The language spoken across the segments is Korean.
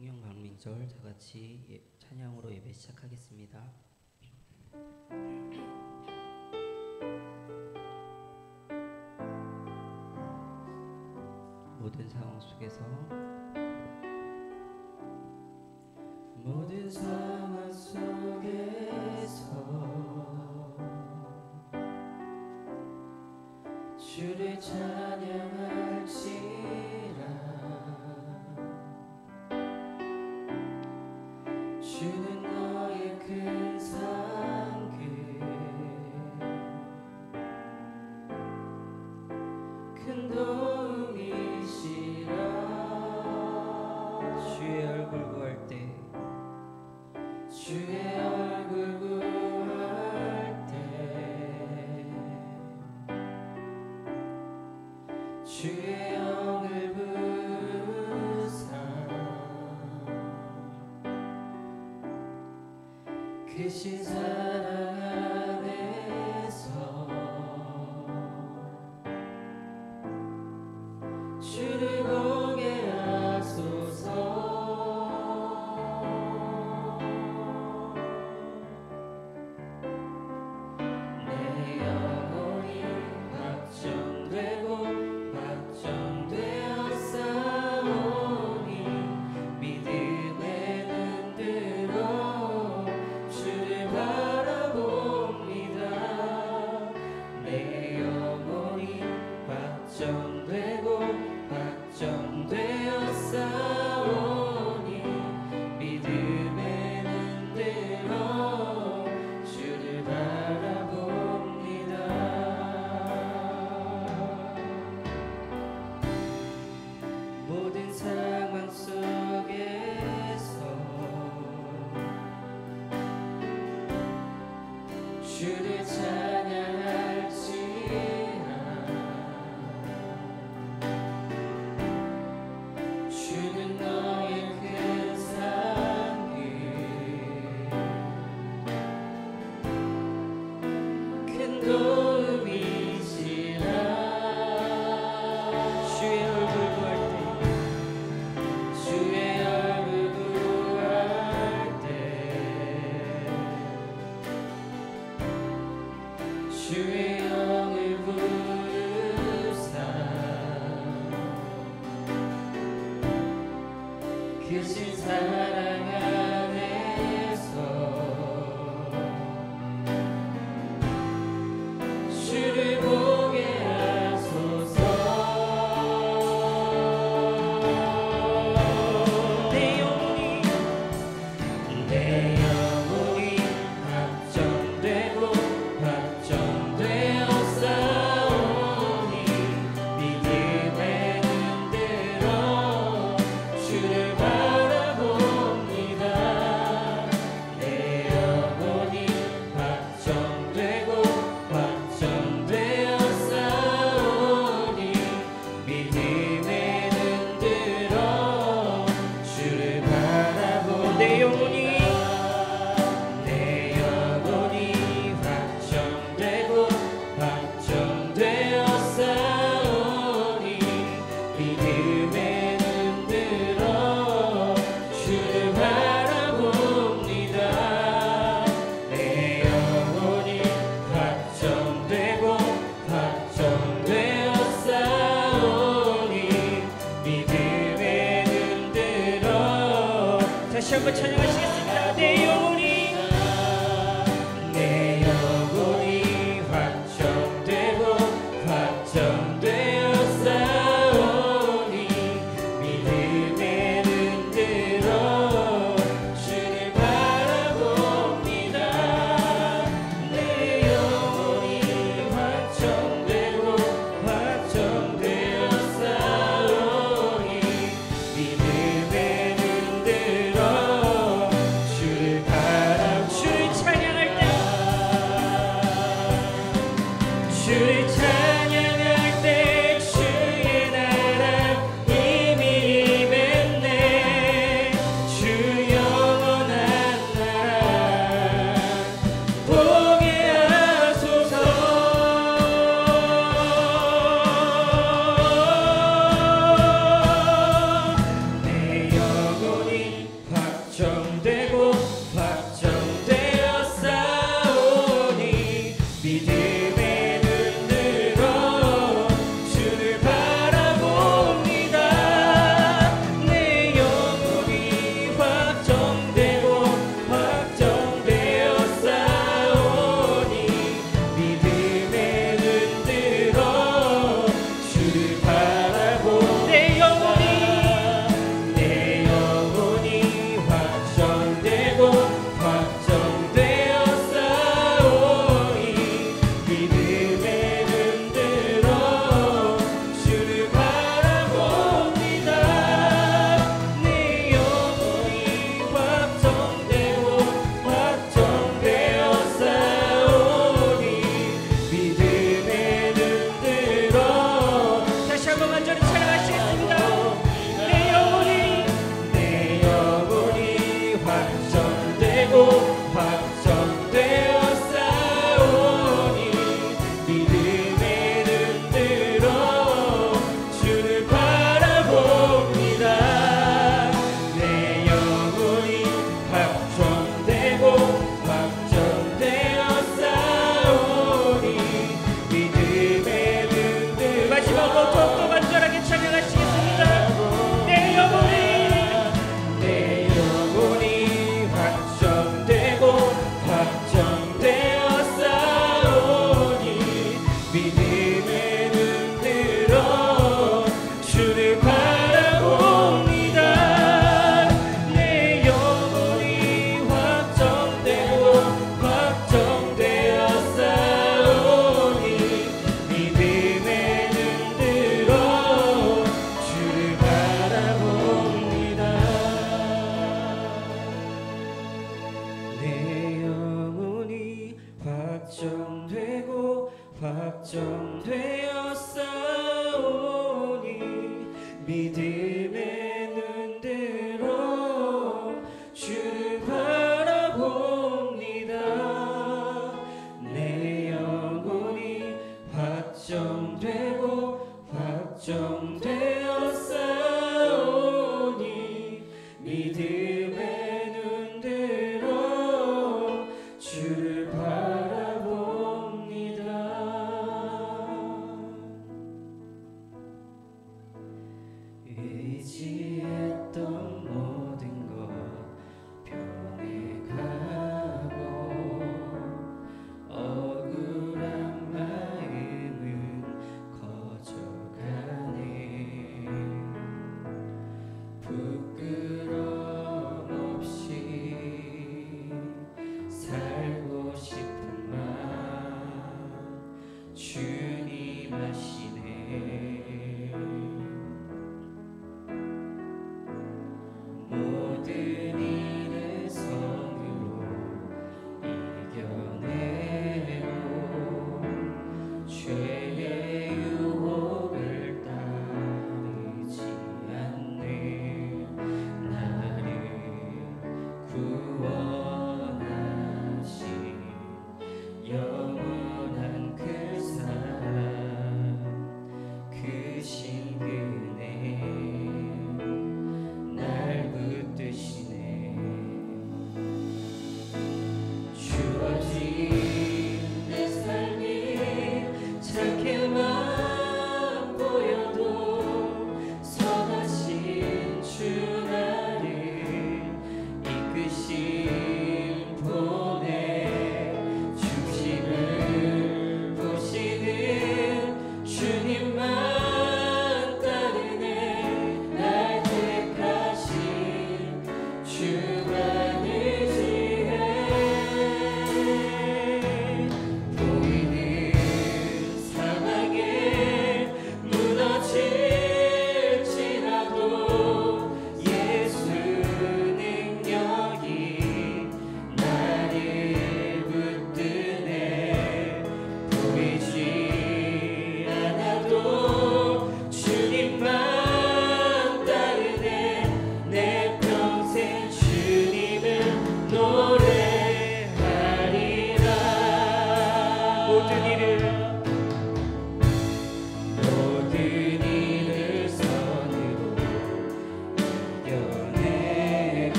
성령 강민절 다 같이 찬양으로 예배 시작하겠습니다. 모든 상황 속에서 주를 찬양할지라. 주는 너의 큰 상급, 큰 도움이시라. 주의 얼굴 구할 때 주의 얼굴 구할 때 주의 영을 부사 크신 사랑 안에서 주를 보게 하소서. 내 영혼이 확정되고 확정되어 싸우니 믿음의 눈 들어 주를 바라봅니다. 내 영혼이 확정되고 확정되어 싸우니 믿음의 눈 들어 주를 바라봅니다. 모든 상황 속에서 주를 찬양할지라. 주는 너의 큰 상급, 큰 도움이시라. 주의 얼굴 구할 때 주의 얼굴 구할 때 주의 영을 부르사 크신 사랑 안에서 주를 보게 하소서. 내 영혼이 확정되고 확정되어 싸우니 믿음의 눈 들어 주를 바라봅니다. 내 영혼이 확정되고 확정되어 싸우니 믿음의 눈 들어 주를 바라봅니다. 내 영혼이 확정되고 확정되어 싸우니 믿음의 눈 들어 주를 바라봅니다. 내 영혼이 확정되고 확정되어 싸우니 믿음의 눈 들어. 다시 한번 찬양하시겠습니다. 내 영혼이 확정되고 확정되어 싸우니 믿음의 눈 들어 주를 바라봅니다. 내 영혼이 확정되고 확정되어 싸우니 믿음의 눈 들어 주를 바라봅니다. 확정되었사오니 믿음의 눈들어 주를 바라봅니다. 내 영혼이 확정되고 확정되었사오니 믿음의 눈들어 주를 바라봅니다. 의지했던 모든 것 변해가고 억울한 마음은 커져가네. 부끄러움 없이 살고 싶은 마음 주님 아시네.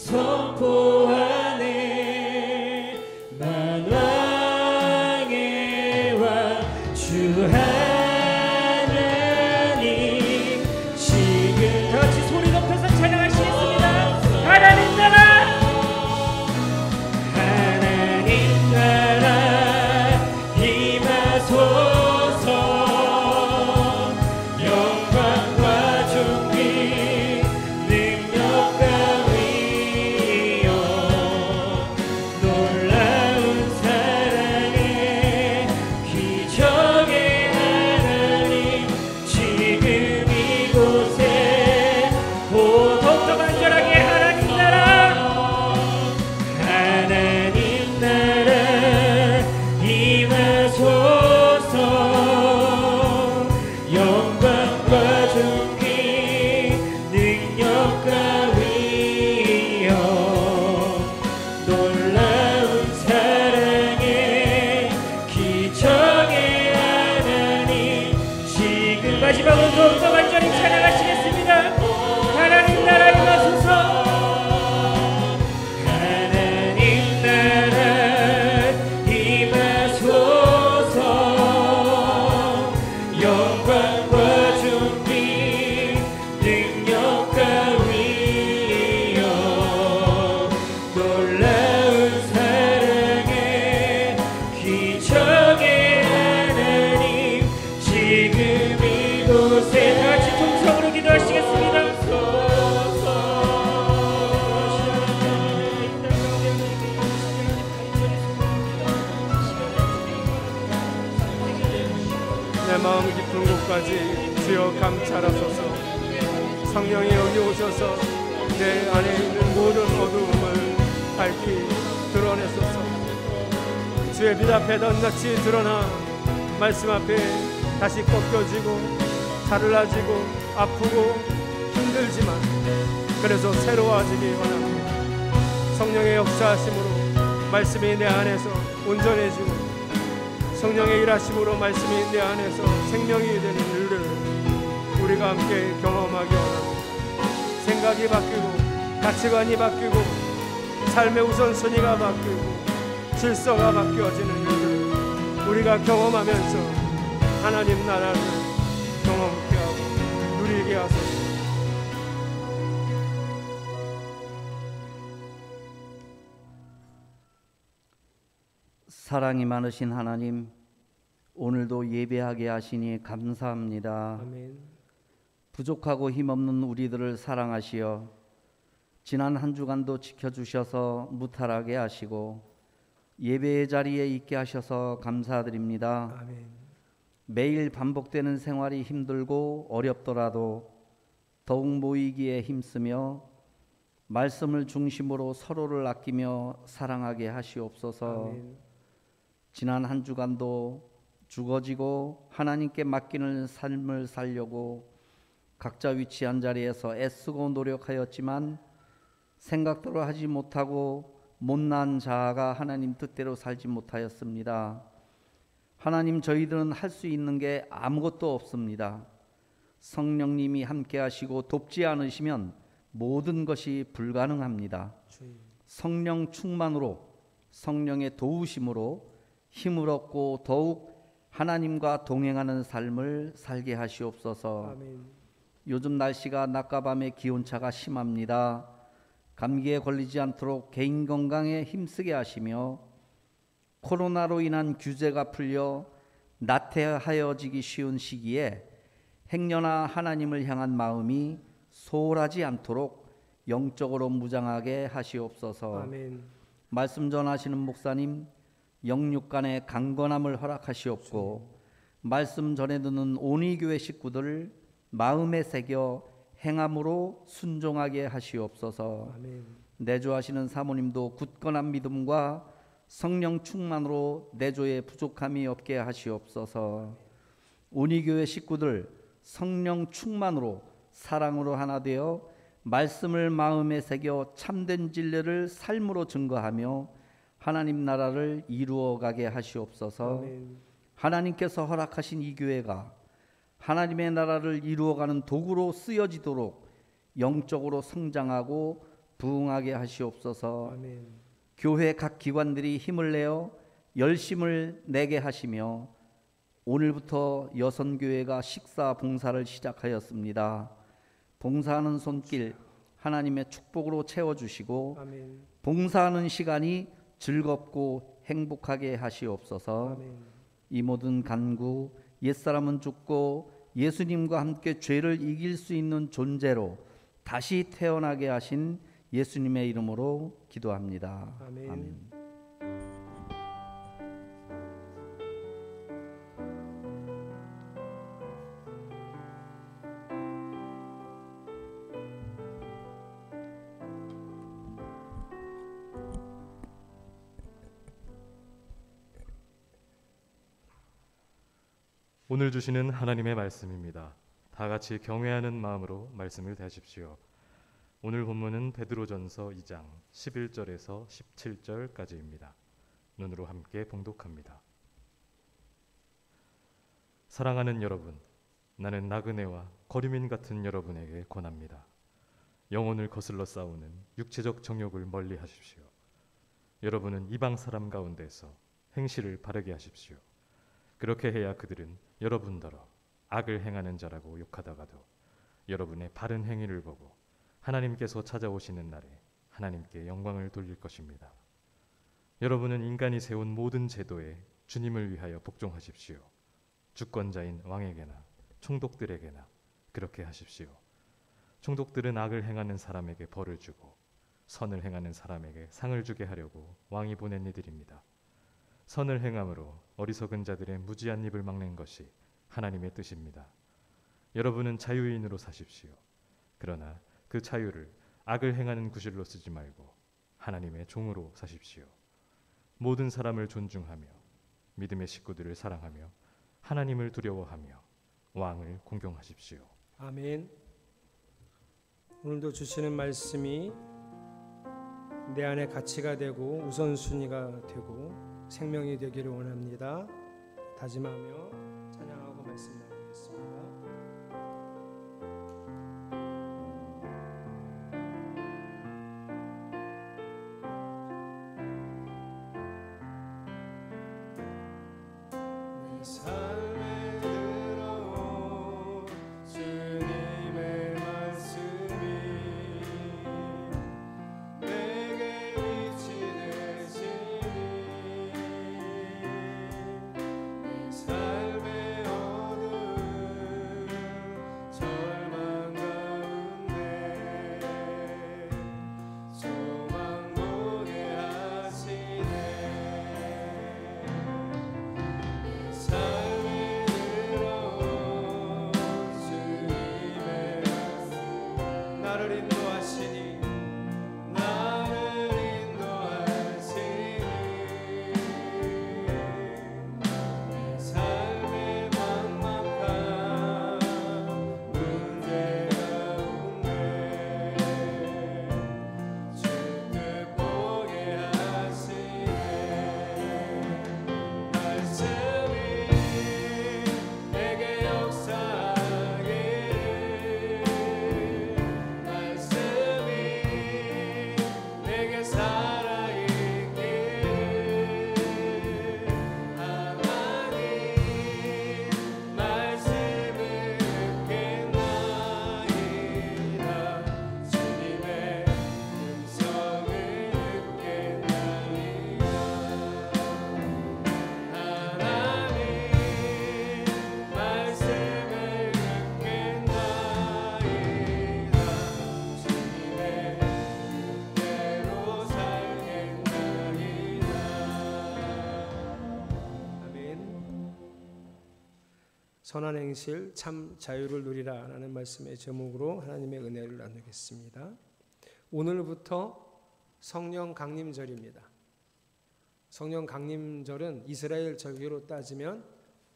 선포하네. 만왕의 왕 주 하나님 지금 다 같이 소리 높여서 찬양하시겠습니다. 하나님 나라, 하나님 나라 임하소서. 영광과 존귀 능력과 위엄 놀라운 사랑의 기적의 하나님 지금 이곳에 더욱더 간절하게 하나님 나라, 하나님 나라 임하소서. 영광과 존귀 능력과 위엄 놀라운 사랑의 기적의 하나님 지금 마지막으로 더욱더 간절히 찬양하시겠습니다. 하나님 나라 임하소서. 하나님 나라 임하소서. 영광과 존귀 능력과 위엄 놀라운 사랑의 기적의 하나님 지금 이곳에 다 같이 통성으로 기도하시겠습니다. 내 마음 깊은 곳까지 주여 감찰하소서. 성령이 여기 오셔서 내 안에 있는 모든 어두움을 밝히 드러내소서. 주의 빛 앞에 낱낱이 드러나 말씀 앞에 다시 꺾여지고 자르라지고 아프고 힘들지만 그래서 새로워지기 원합니다. 성령의 역사하심으로 말씀이 내 안에서 온전해지고 성령의 일하심으로 말씀이 내 안에서 생명이 되는 일을 우리가 함께 경험하기 원합니다. 생각이 바뀌고 가치관이 바뀌고 삶의 우선순위가 바뀌고 질서가 바뀌어지는 일을 우리가 경험하면서 하나님 나라를 경험케 하고 누리게 하소서. 사랑이 많으신 하나님, 오늘도 예배하게 하시니 감사합니다. 아멘. 부족하고 힘없는 우리들을 사랑하시어 지난 한 주간도 지켜주셔서 무탈하게 하시고 예배의 자리에 있게 하셔서 감사드립니다. 아멘. 매일 반복되는 생활이 힘들고 어렵더라도 더욱 모이기에 힘쓰며 말씀을 중심으로 서로를 아끼며 사랑하게 하시옵소서. 아멘. 지난 한 주간도 죽어지고 하나님께 맡기는 삶을 살려고 각자 위치한 자리에서 애쓰고 노력하였지만 생각대로 하지 못하고 못난 자아가 하나님 뜻대로 살지 못하였습니다. 하나님, 저희들은 할 수 있는 게 아무것도 없습니다. 성령님이 함께 하시고 돕지 않으시면 모든 것이 불가능합니다. 성령 충만으로 성령의 도우심으로 힘을 얻고 더욱 하나님과 동행하는 삶을 살게 하시옵소서. 아멘. 요즘 날씨가 낮과 밤의 기온차가 심합니다. 감기에 걸리지 않도록 개인 건강에 힘쓰게 하시며 코로나로 인한 규제가 풀려 나태하여지기 쉬운 시기에 행여나 하나님을 향한 마음이 소홀하지 않도록 영적으로 무장하게 하시옵소서. 아멘. 말씀 전하시는 목사님, 영육간의 강건함을 허락하시옵고 말씀 전해 듣는 온희교회 식구들을 마음에 새겨 행함으로 순종하게 하시옵소서. 아멘. 내조하시는 사모님도 굳건한 믿음과 성령 충만으로 내조에 부족함이 없게 하시옵소서. 온희교회 식구들 성령 충만으로 사랑으로 하나 되어 말씀을 마음에 새겨 참된 진리를 삶으로 증거하며 하나님 나라를 이루어가게 하시옵소서. 아멘. 하나님께서 허락하신 이 교회가 하나님의 나라를 이루어가는 도구로 쓰여지도록 영적으로 성장하고 부응하게 하시옵소서. 아멘. 교회 각 기관들이 힘을 내어 열심을 내게 하시며 오늘부터 여선교회가 식사 봉사를 시작하였습니다. 봉사하는 손길 하나님의 축복으로 채워주시고 아멘. 봉사하는 시간이 즐겁고 행복하게 하시옵소서. 아멘. 이 모든 간구 옛사람은 죽고 예수님과 함께 죄를 이길 수 있는 존재로 다시 태어나게 하신 예수님의 이름으로 기도합니다. 아멘. 아멘. 오늘 주시는 하나님의 말씀입니다. 다 같이 경외하는 마음으로 말씀을 대하십시오. 오늘 본문은 베드로전서 2장 11절에서 17절까지입니다. 눈으로 함께 봉독합니다. 사랑하는 여러분, 나는 나그네와 거류민 같은 여러분에게 권합니다. 영혼을 거슬러 싸우는 육체적 정욕을 멀리 하십시오. 여러분은 이방 사람 가운데서 행실을 바르게 하십시오. 그렇게 해야 그들은 여러분더러 악을 행하는 자라고 욕하다가도 여러분의 바른 행위를 보고 하나님께서 찾아오시는 날에 하나님께 영광을 돌릴 것입니다. 여러분은 인간이 세운 모든 제도에 주님을 위하여 복종하십시오. 주권자인 왕에게나 총독들에게나 그렇게 하십시오. 총독들은 악을 행하는 사람에게 벌을 주고 선을 행하는 사람에게 상을 주게 하려고 왕이 보낸 이들입니다. 선을 행함으로 어리석은 자들의 무지한 입을 막는 것이 하나님의 뜻입니다. 여러분은 자유인으로 사십시오. 그러나 그 자유를 악을 행하는 구실로 쓰지 말고 하나님의 종으로 사십시오. 모든 사람을 존중하며 믿음의 식구들을 사랑하며 하나님을 두려워하며 왕을 공경하십시오. 아멘. 오늘도 주시는 말씀이 내 안에 가치가 되고 우선순위가 되고 생명이 되기를 원합니다. 다짐하며 찬양하고 말씀 나누겠습니다. 내 삶에 들어온 주님의 말씀이 내게 빛이 되시니 내 삶의 어두운 절망 가운데 소망 보게 하시네. 내 삶에 들어온 주님의 말씀 나를 인도하시니 내 삶의 막막한 문제 가운데 주께 보게 하시네. 말씀이 내게 역사하기를 말씀이 내게 살아있기를 하나님 말씀을 듣겠나이다. 주님의 음성을 듣겠나이다. 하나님 말씀을 듣겠나이다. 주님의 뜻대로 살겠나이다. 아멘. 선한 행실 참 자유를 누리라 라는 말씀의 제목으로 하나님의 은혜를 나누겠습니다. 오늘부터 성령 강림절입니다. 성령 강림절은 이스라엘 절기로 따지면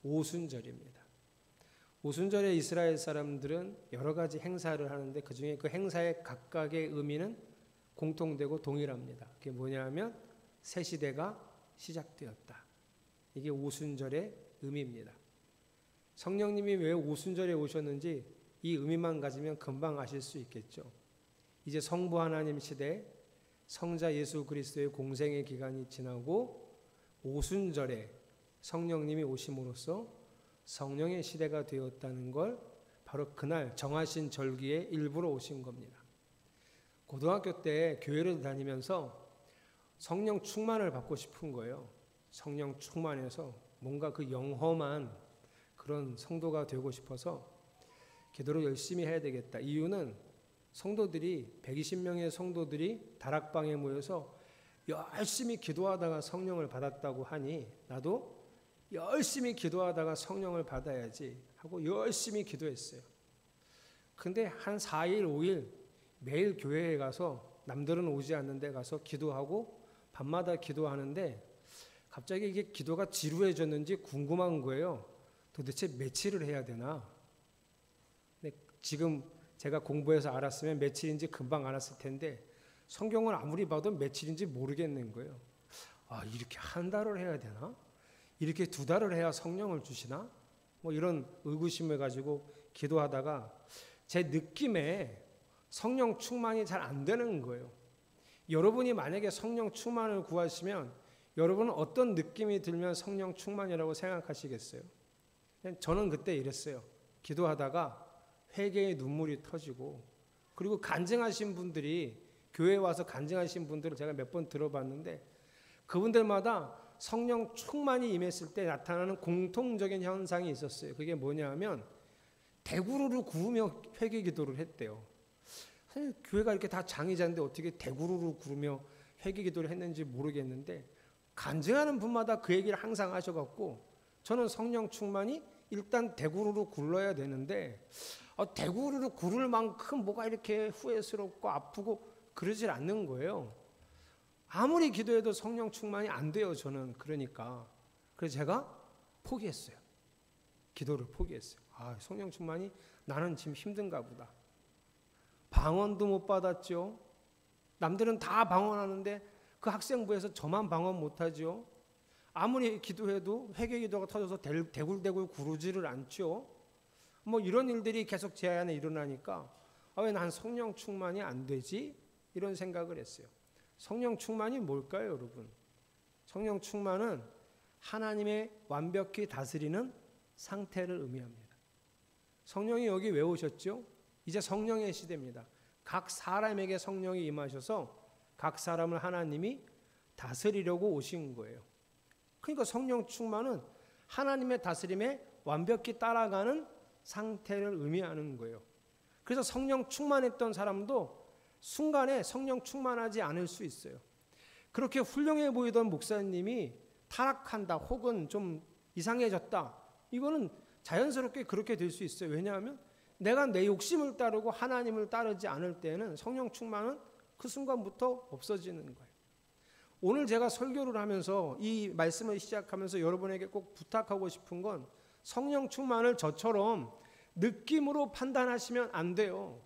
오순절입니다. 오순절에 이스라엘 사람들은 여러 가지 행사를 하는데 그중에 그 행사의 각각의 의미는 공통되고 동일합니다. 그게 뭐냐면 새 시대가 시작되었다. 이게 오순절의 의미입니다. 성령님이 왜 오순절에 오셨는지 이 의미만 가지면 금방 아실 수 있겠죠. 이제 성부 하나님 시대, 성자 예수 그리스도의 공생의 기간이 지나고 오순절에 성령님이 오심으로써 성령의 시대가 되었다는 걸 바로 그날 정하신 절기에 일부러 오신 겁니다. 고등학교 때 교회를 다니면서 성령 충만을 받고 싶은 거예요. 성령 충만해서 뭔가 그 영험한 그런 성도가 되고 싶어서 기도를 열심히 해야 되겠다. 이유는 성도들이 120명의 성도들이 다락방에 모여서 열심히 기도하다가 성령을 받았다고 하니 나도 열심히 기도하다가 성령을 받아야지 하고 열심히 기도했어요. 근데 한 4일, 5일 매일 교회에 가서 남들은 오지 않는 데 가서 기도하고 밤마다 기도하는데 갑자기 이게 기도가 지루해졌는지 궁금한 거예요. 도대체 며칠을 해야 되나? 근데 지금 제가 공부해서 알았으면 며칠인지 금방 알았을 텐데 성경을 아무리 봐도 며칠인지 모르겠는 거예요. 아, 이렇게 한 달을 해야 되나? 이렇게 2달을 해야 성령을 주시나? 뭐 이런 의구심을 가지고 기도하다가 제 느낌에 성령 충만이 잘 안 되는 거예요. 여러분이 만약에 성령 충만을 구하시면 여러분은 어떤 느낌이 들면 성령 충만이라고 생각하시겠어요? 저는 그때 이랬어요. 기도하다가 회개의 눈물이 터지고, 그리고 간증하신 분들이 교회에 와서 간증하신 분들을 제가 몇 번 들어봤는데 그분들마다 성령 충만이 임했을 때 나타나는 공통적인 현상이 있었어요. 그게 뭐냐면 대구르르 구르며 회개 기도를 했대요. 사실 교회가 이렇게 다 장의자인데 어떻게 대구르르 구르며 회개 기도를 했는지 모르겠는데 간증하는 분마다 그 얘기를 항상 하셔갖고 저는 성령 충만이 일단 대구르르 굴러야 되는데 대구르르 구를 만큼 뭐가 이렇게 후회스럽고 아프고 그러질 않는 거예요. 아무리 기도해도 성령 충만이 안 돼요. 저는 그러니까 그래서 제가 포기했어요. 기도를 포기했어요. 성령 충만이 나는 지금 힘든가 보다. 방언도 못 받았죠. 남들은 다 방언하는데 그 학생부에서 저만 방언 못하죠. 아무리 기도해도 회개 기도가 터져서 대굴대굴 구르지를 않죠. 뭐 이런 일들이 계속 제 안에 일어나니까 왜 난 성령 충만이 안 되지? 이런 생각을 했어요. 성령 충만이 뭘까요, 여러분? 성령 충만은 하나님의 완벽히 다스리는 상태를 의미합니다. 성령이 여기 왜 오셨죠? 이제 성령의 시대입니다. 각 사람에게 성령이 임하셔서 각 사람을 하나님이 다스리려고 오신 거예요. 그러니까 성령 충만은 하나님의 다스림에 완벽히 따라가는 상태를 의미하는 거예요. 그래서 성령 충만했던 사람도 순간에 성령 충만하지 않을 수 있어요. 그렇게 훌륭해 보이던 목사님이 타락한다 혹은 좀 이상해졌다. 이거는 자연스럽게 그렇게 될 수 있어요. 왜냐하면 내가 내 욕심을 따르고 하나님을 따르지 않을 때는 성령 충만은 그 순간부터 없어지는 거예요. 오늘 제가 설교를 하면서 이 말씀을 시작하면서 여러분에게 꼭 부탁하고 싶은 건 성령 충만을 저처럼 느낌으로 판단하시면 안 돼요.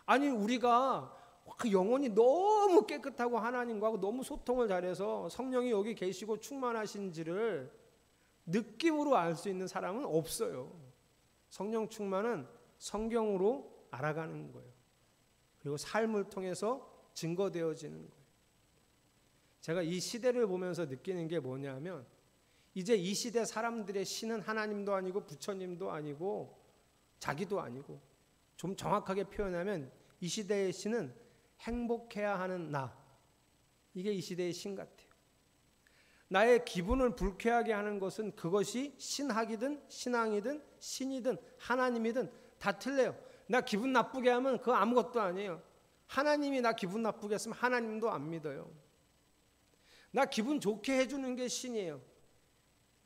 아니 우리가 그 영혼이 너무 깨끗하고 하나님과 너무 소통을 잘해서 성령이 여기 계시고 충만하신지를 느낌으로 알 수 있는 사람은 없어요. 성령 충만은 성경으로 알아가는 거예요. 그리고 삶을 통해서 증거되어지는 거예요. 제가 이 시대를 보면서 느끼는 게 뭐냐면 이제 이 시대 사람들의 신은 하나님도 아니고 부처님도 아니고 자기도 아니고 좀 정확하게 표현하면 이 시대의 신은 행복해야 하는 나. 이게 이 시대의 신 같아요. 나의 기분을 불쾌하게 하는 것은 그것이 신학이든 신앙이든 신이든 하나님이든 다 틀려요. 나 기분 나쁘게 하면 그거 아무것도 아니에요. 하나님이 나 기분 나쁘게 했으면 하나님도 안 믿어요. 나 기분 좋게 해주는 게 신이에요.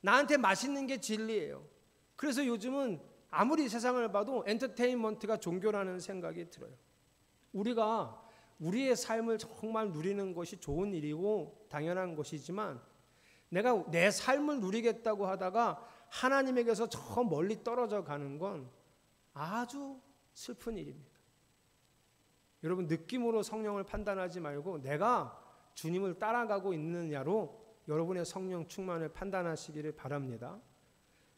나한테 맛있는 게 진리예요. 그래서 요즘은 아무리 세상을 봐도 엔터테인먼트가 종교라는 생각이 들어요. 우리가 우리의 삶을 정말 누리는 것이 좋은 일이고 당연한 것이지만 내가 내 삶을 누리겠다고 하다가 하나님에게서 저 멀리 떨어져 가는 건 아주 슬픈 일입니다. 여러분 느낌으로 성령을 판단하지 말고 내가 주님을 따라가고 있느냐로 여러분의 성령 충만을 판단하시기를 바랍니다.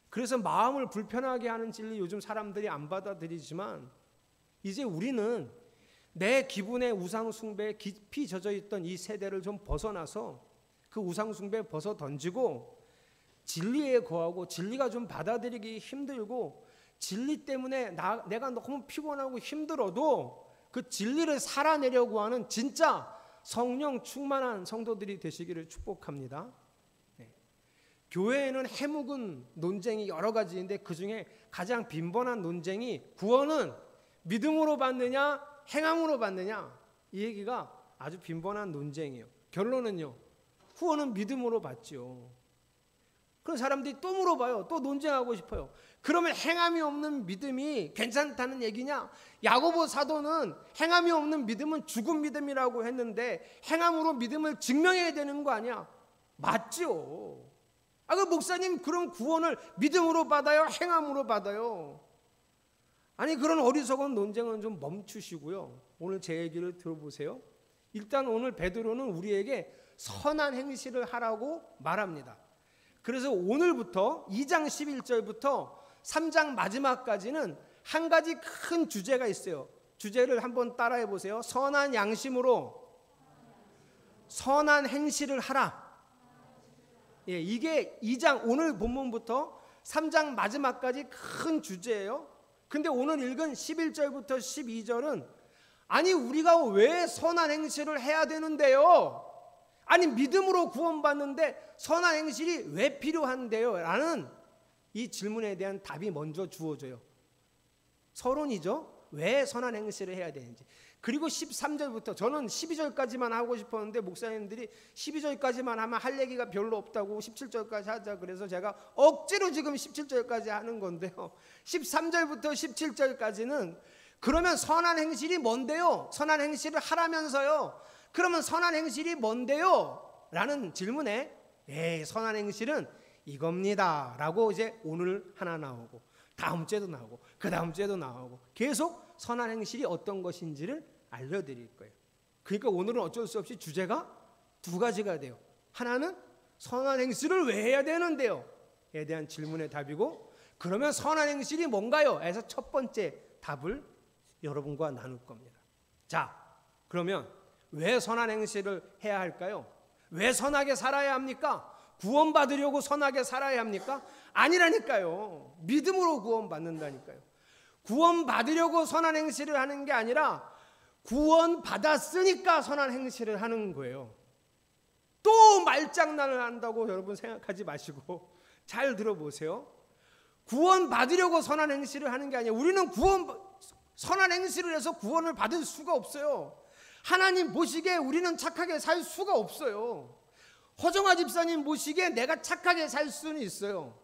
그래서 마음을 불편하게 하는 진리 요즘 사람들이 안 받아들이지만 이제 우리는 내 기분의 우상 숭배에 깊이 젖어 있던 이 세대를 좀 벗어나서 그 우상 숭배에 벗어 던지고 진리에 거하고, 진리가 좀 받아들이기 힘들고 진리 때문에 내가 너무 피곤하고 힘들어도 그 진리를 살아내려고 하는 진짜 성령 충만한 성도들이 되시기를 축복합니다. 네. 교회에는 해묵은 논쟁이 여러 가지인데 그중에 가장 빈번한 논쟁이 구원은 믿음으로 받느냐 행함으로 받느냐, 이 얘기가 아주 빈번한 논쟁이에요. 결론은요, 구원은 믿음으로 받죠. 그런 사람들이 또 물어봐요. 또 논쟁하고 싶어요. 그러면 행함이 없는 믿음이 괜찮다는 얘기냐? 야고보 사도는 행함이 없는 믿음은 죽은 믿음이라고 했는데 행함으로 믿음을 증명해야 되는 거 아니야? 맞죠. 그 목사님, 그럼 구원을 믿음으로 받아요? 행함으로 받아요? 아니, 그런 어리석은 논쟁은 좀 멈추시고요. 오늘 제 얘기를 들어보세요. 일단 오늘 베드로는 우리에게 선한 행실을 하라고 말합니다. 그래서 오늘부터 2장 11절부터 3장 마지막까지는 한 가지 큰 주제가 있어요. 주제를 한번 따라해 보세요. 선한 양심으로 선한 행실을 하라. 예, 이게 2장 오늘 본문부터 3장 마지막까지 큰 주제예요. 근데 오늘 읽은 11절부터 12절은 아니, 우리가 왜 선한 행실을 해야 되는데요? 아니, 믿음으로 구원받는데 선한 행실이 왜 필요한데요? 라는 이 질문에 대한 답이 먼저 주어져요. 서론이죠. 왜 선한 행실을 해야 되는지. 그리고 13절부터, 저는 12절까지만 하고 싶었는데 목사님들이 12절까지만 하면 할 얘기가 별로 없다고 17절까지 하자 그래서 제가 억지로 지금 17절까지 하는 건데요. 13절부터 17절까지는 그러면 선한 행실이 뭔데요? 선한 행실을 하라면서요. 그러면 선한 행실이 뭔데요? 라는 질문에 선한 행실은 이겁니다 라고 이제 오늘 하나 나오고 다음 주에도 나오고 그 다음 주에도 나오고 계속 선한 행실이 어떤 것인지를 알려드릴 거예요. 그러니까 오늘은 어쩔 수 없이 주제가 두 가지가 돼요. 하나는 선한 행실을 왜 해야 되는데요? 에 대한 질문의 답이고, 그러면 선한 행실이 뭔가요? 에서 첫 번째 답을 여러분과 나눌 겁니다. 자, 그러면 왜 선한 행실을 해야 할까요? 왜 선하게 살아야 합니까? 구원받으려고 선하게 살아야 합니까? 아니라니까요. 믿음으로 구원받는다니까요. 구원받으려고 선한 행실을 하는 게 아니라 구원받았으니까 선한 행실을 하는 거예요. 또 말장난을 한다고 여러분 생각하지 마시고 잘 들어보세요. 구원받으려고 선한 행실을 하는 게 아니에요. 우리는 선한 행실을 해서 구원을 받을 수가 없어요. 하나님 보시기에 우리는 착하게 살 수가 없어요. 허정아 집사님 보시기에 내가 착하게 살 수는 있어요.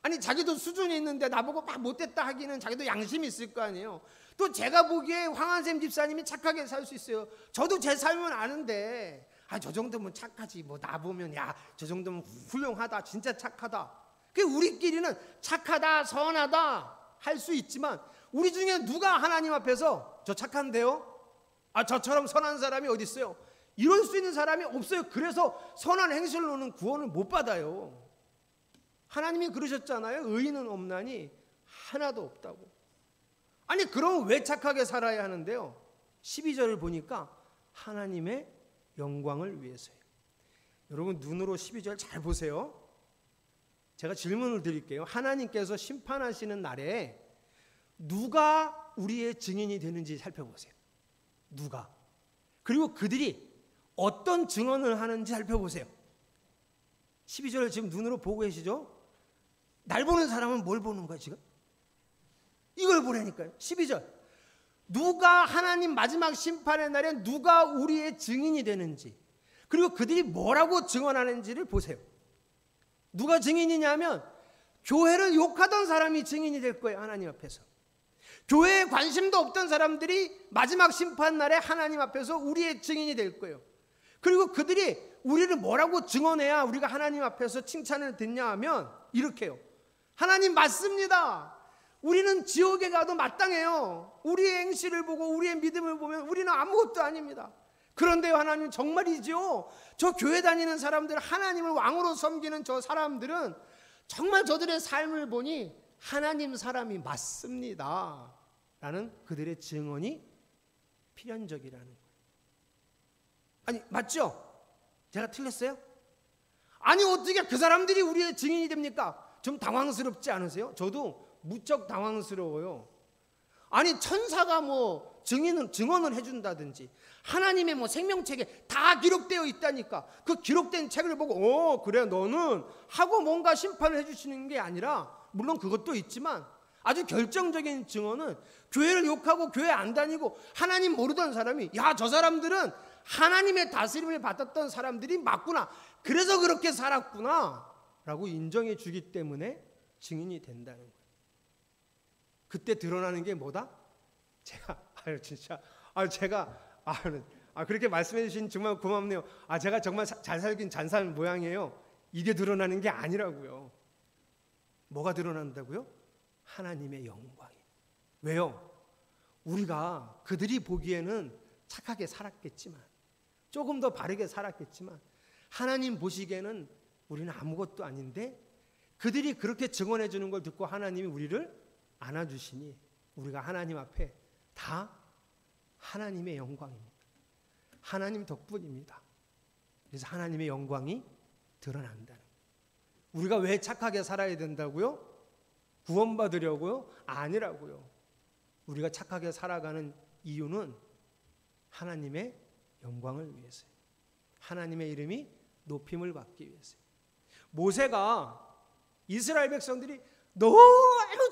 아니, 자기도 수준이 있는데 나보고 막 못됐다 하기는 자기도 양심이 있을 거 아니에요. 또 제가 보기에 황한샘 집사님이 착하게 살 수 있어요. 저도 제 삶은 아는데 저 정도면 착하지, 뭐 나 보면 야 저 정도면 훌륭하다, 진짜 착하다. 그 우리끼리는 착하다, 선하다 할 수 있지만 우리 중에 누가 하나님 앞에서 저 착한데요? 저처럼 선한 사람이 어디 있어요? 이럴 수 있는 사람이 없어요. 그래서 선한 행실로는 구원을 못 받아요. 하나님이 그러셨잖아요. 의인은 없나니 하나도 없다고. 아니, 그럼 왜 착하게 살아야 하는데요? 12절을 보니까 하나님의 영광을 위해서예요. 여러분 눈으로 12절 잘 보세요. 제가 질문을 드릴게요. 하나님께서 심판하시는 날에 누가 우리의 증인이 되는지 살펴보세요. 누가? 그리고 그들이 어떤 증언을 하는지 살펴보세요. 12절을 지금 눈으로 보고 계시죠? 날 보는 사람은 뭘 보는 거야 지금? 이걸 보라니까요. 12절. 누가 하나님 마지막 심판의 날에 누가 우리의 증인이 되는지, 그리고 그들이 뭐라고 증언하는지를 보세요. 누가 증인이냐면 교회를 욕하던 사람이 증인이 될 거예요. 하나님 앞에서. 교회에 관심도 없던 사람들이 마지막 심판 날에 하나님 앞에서 우리의 증인이 될 거예요. 그리고 그들이 우리를 뭐라고 증언해야 우리가 하나님 앞에서 칭찬을 듣냐 하면 이렇게요. 하나님 맞습니다. 우리는 지옥에 가도 마땅해요. 우리의 행실을 보고 우리의 믿음을 보면 우리는 아무것도 아닙니다. 그런데요, 하나님 정말이죠. 저 교회 다니는 사람들, 하나님을 왕으로 섬기는 저 사람들은 정말 저들의 삶을 보니 하나님 사람이 맞습니다 라는 그들의 증언이 필연적이라는 거예요. 아니 맞죠? 제가 틀렸어요? 아니 어떻게 그 사람들이 우리의 증인이 됩니까? 좀 당황스럽지 않으세요? 저도 무척 당황스러워요. 아니 천사가 뭐 증언을 해준다든지 하나님의 뭐 생명책에 다 기록되어 있다니까 그 기록된 책을 보고 그래 너는 하고 뭔가 심판을 해주시는 게 아니라, 물론 그것도 있지만 아주 결정적인 증언은 교회를 욕하고 교회 안 다니고 하나님 모르던 사람이 야 저 사람들은 하나님의 다스림을 받았던 사람들이 맞구나, 그래서 그렇게 살았구나 라고 인정해 주기 때문에 증인이 된다는 거예요. 그때 드러나는 게 뭐다? 그렇게 말씀해 주신 정말 고맙네요. 제가 정말 잘 살긴 잘 산 모양이에요. 이게 드러나는 게 아니라고요. 뭐가 드러난다고요? 하나님의 영광이. 왜요? 우리가 그들이 보기에는 착하게 살았겠지만, 조금 더 바르게 살았겠지만, 하나님 보시기에는 우리는 아무것도 아닌데 그들이 그렇게 증언해 주는 걸 듣고 하나님이 우리를 안아주시니 우리가 하나님 앞에 다 하나님의 영광입니다. 하나님 덕분입니다. 그래서 하나님의 영광이 드러난다는 거예요. 우리가 왜 착하게 살아야 된다고요? 구원받으려고요? 아니라고요. 우리가 착하게 살아가는 이유는 하나님의 영광을 위해서요. 하나님의 이름이 높임을 받기 위해서요. 모세가 이스라엘 백성들이 너무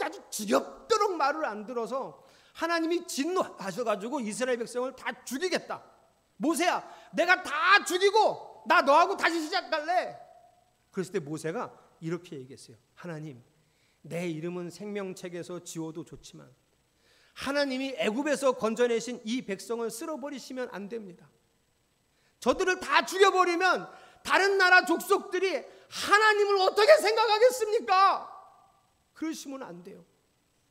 아주 지겹도록 말을 안 들어서 하나님이 진노하셔가지고 이스라엘 백성을 다 죽이겠다. 모세야 내가 다 죽이고 나 너하고 다시 시작할래. 그랬을 때 모세가 이렇게 얘기했어요. 하나님, 내 이름은 생명책에서 지워도 좋지만 하나님이 애굽에서 건져내신 이 백성을 쓸어버리시면 안 됩니다. 저들을 다 죽여버리면 다른 나라 족속들이 하나님을 어떻게 생각하겠습니까? 그러시면 안 돼요.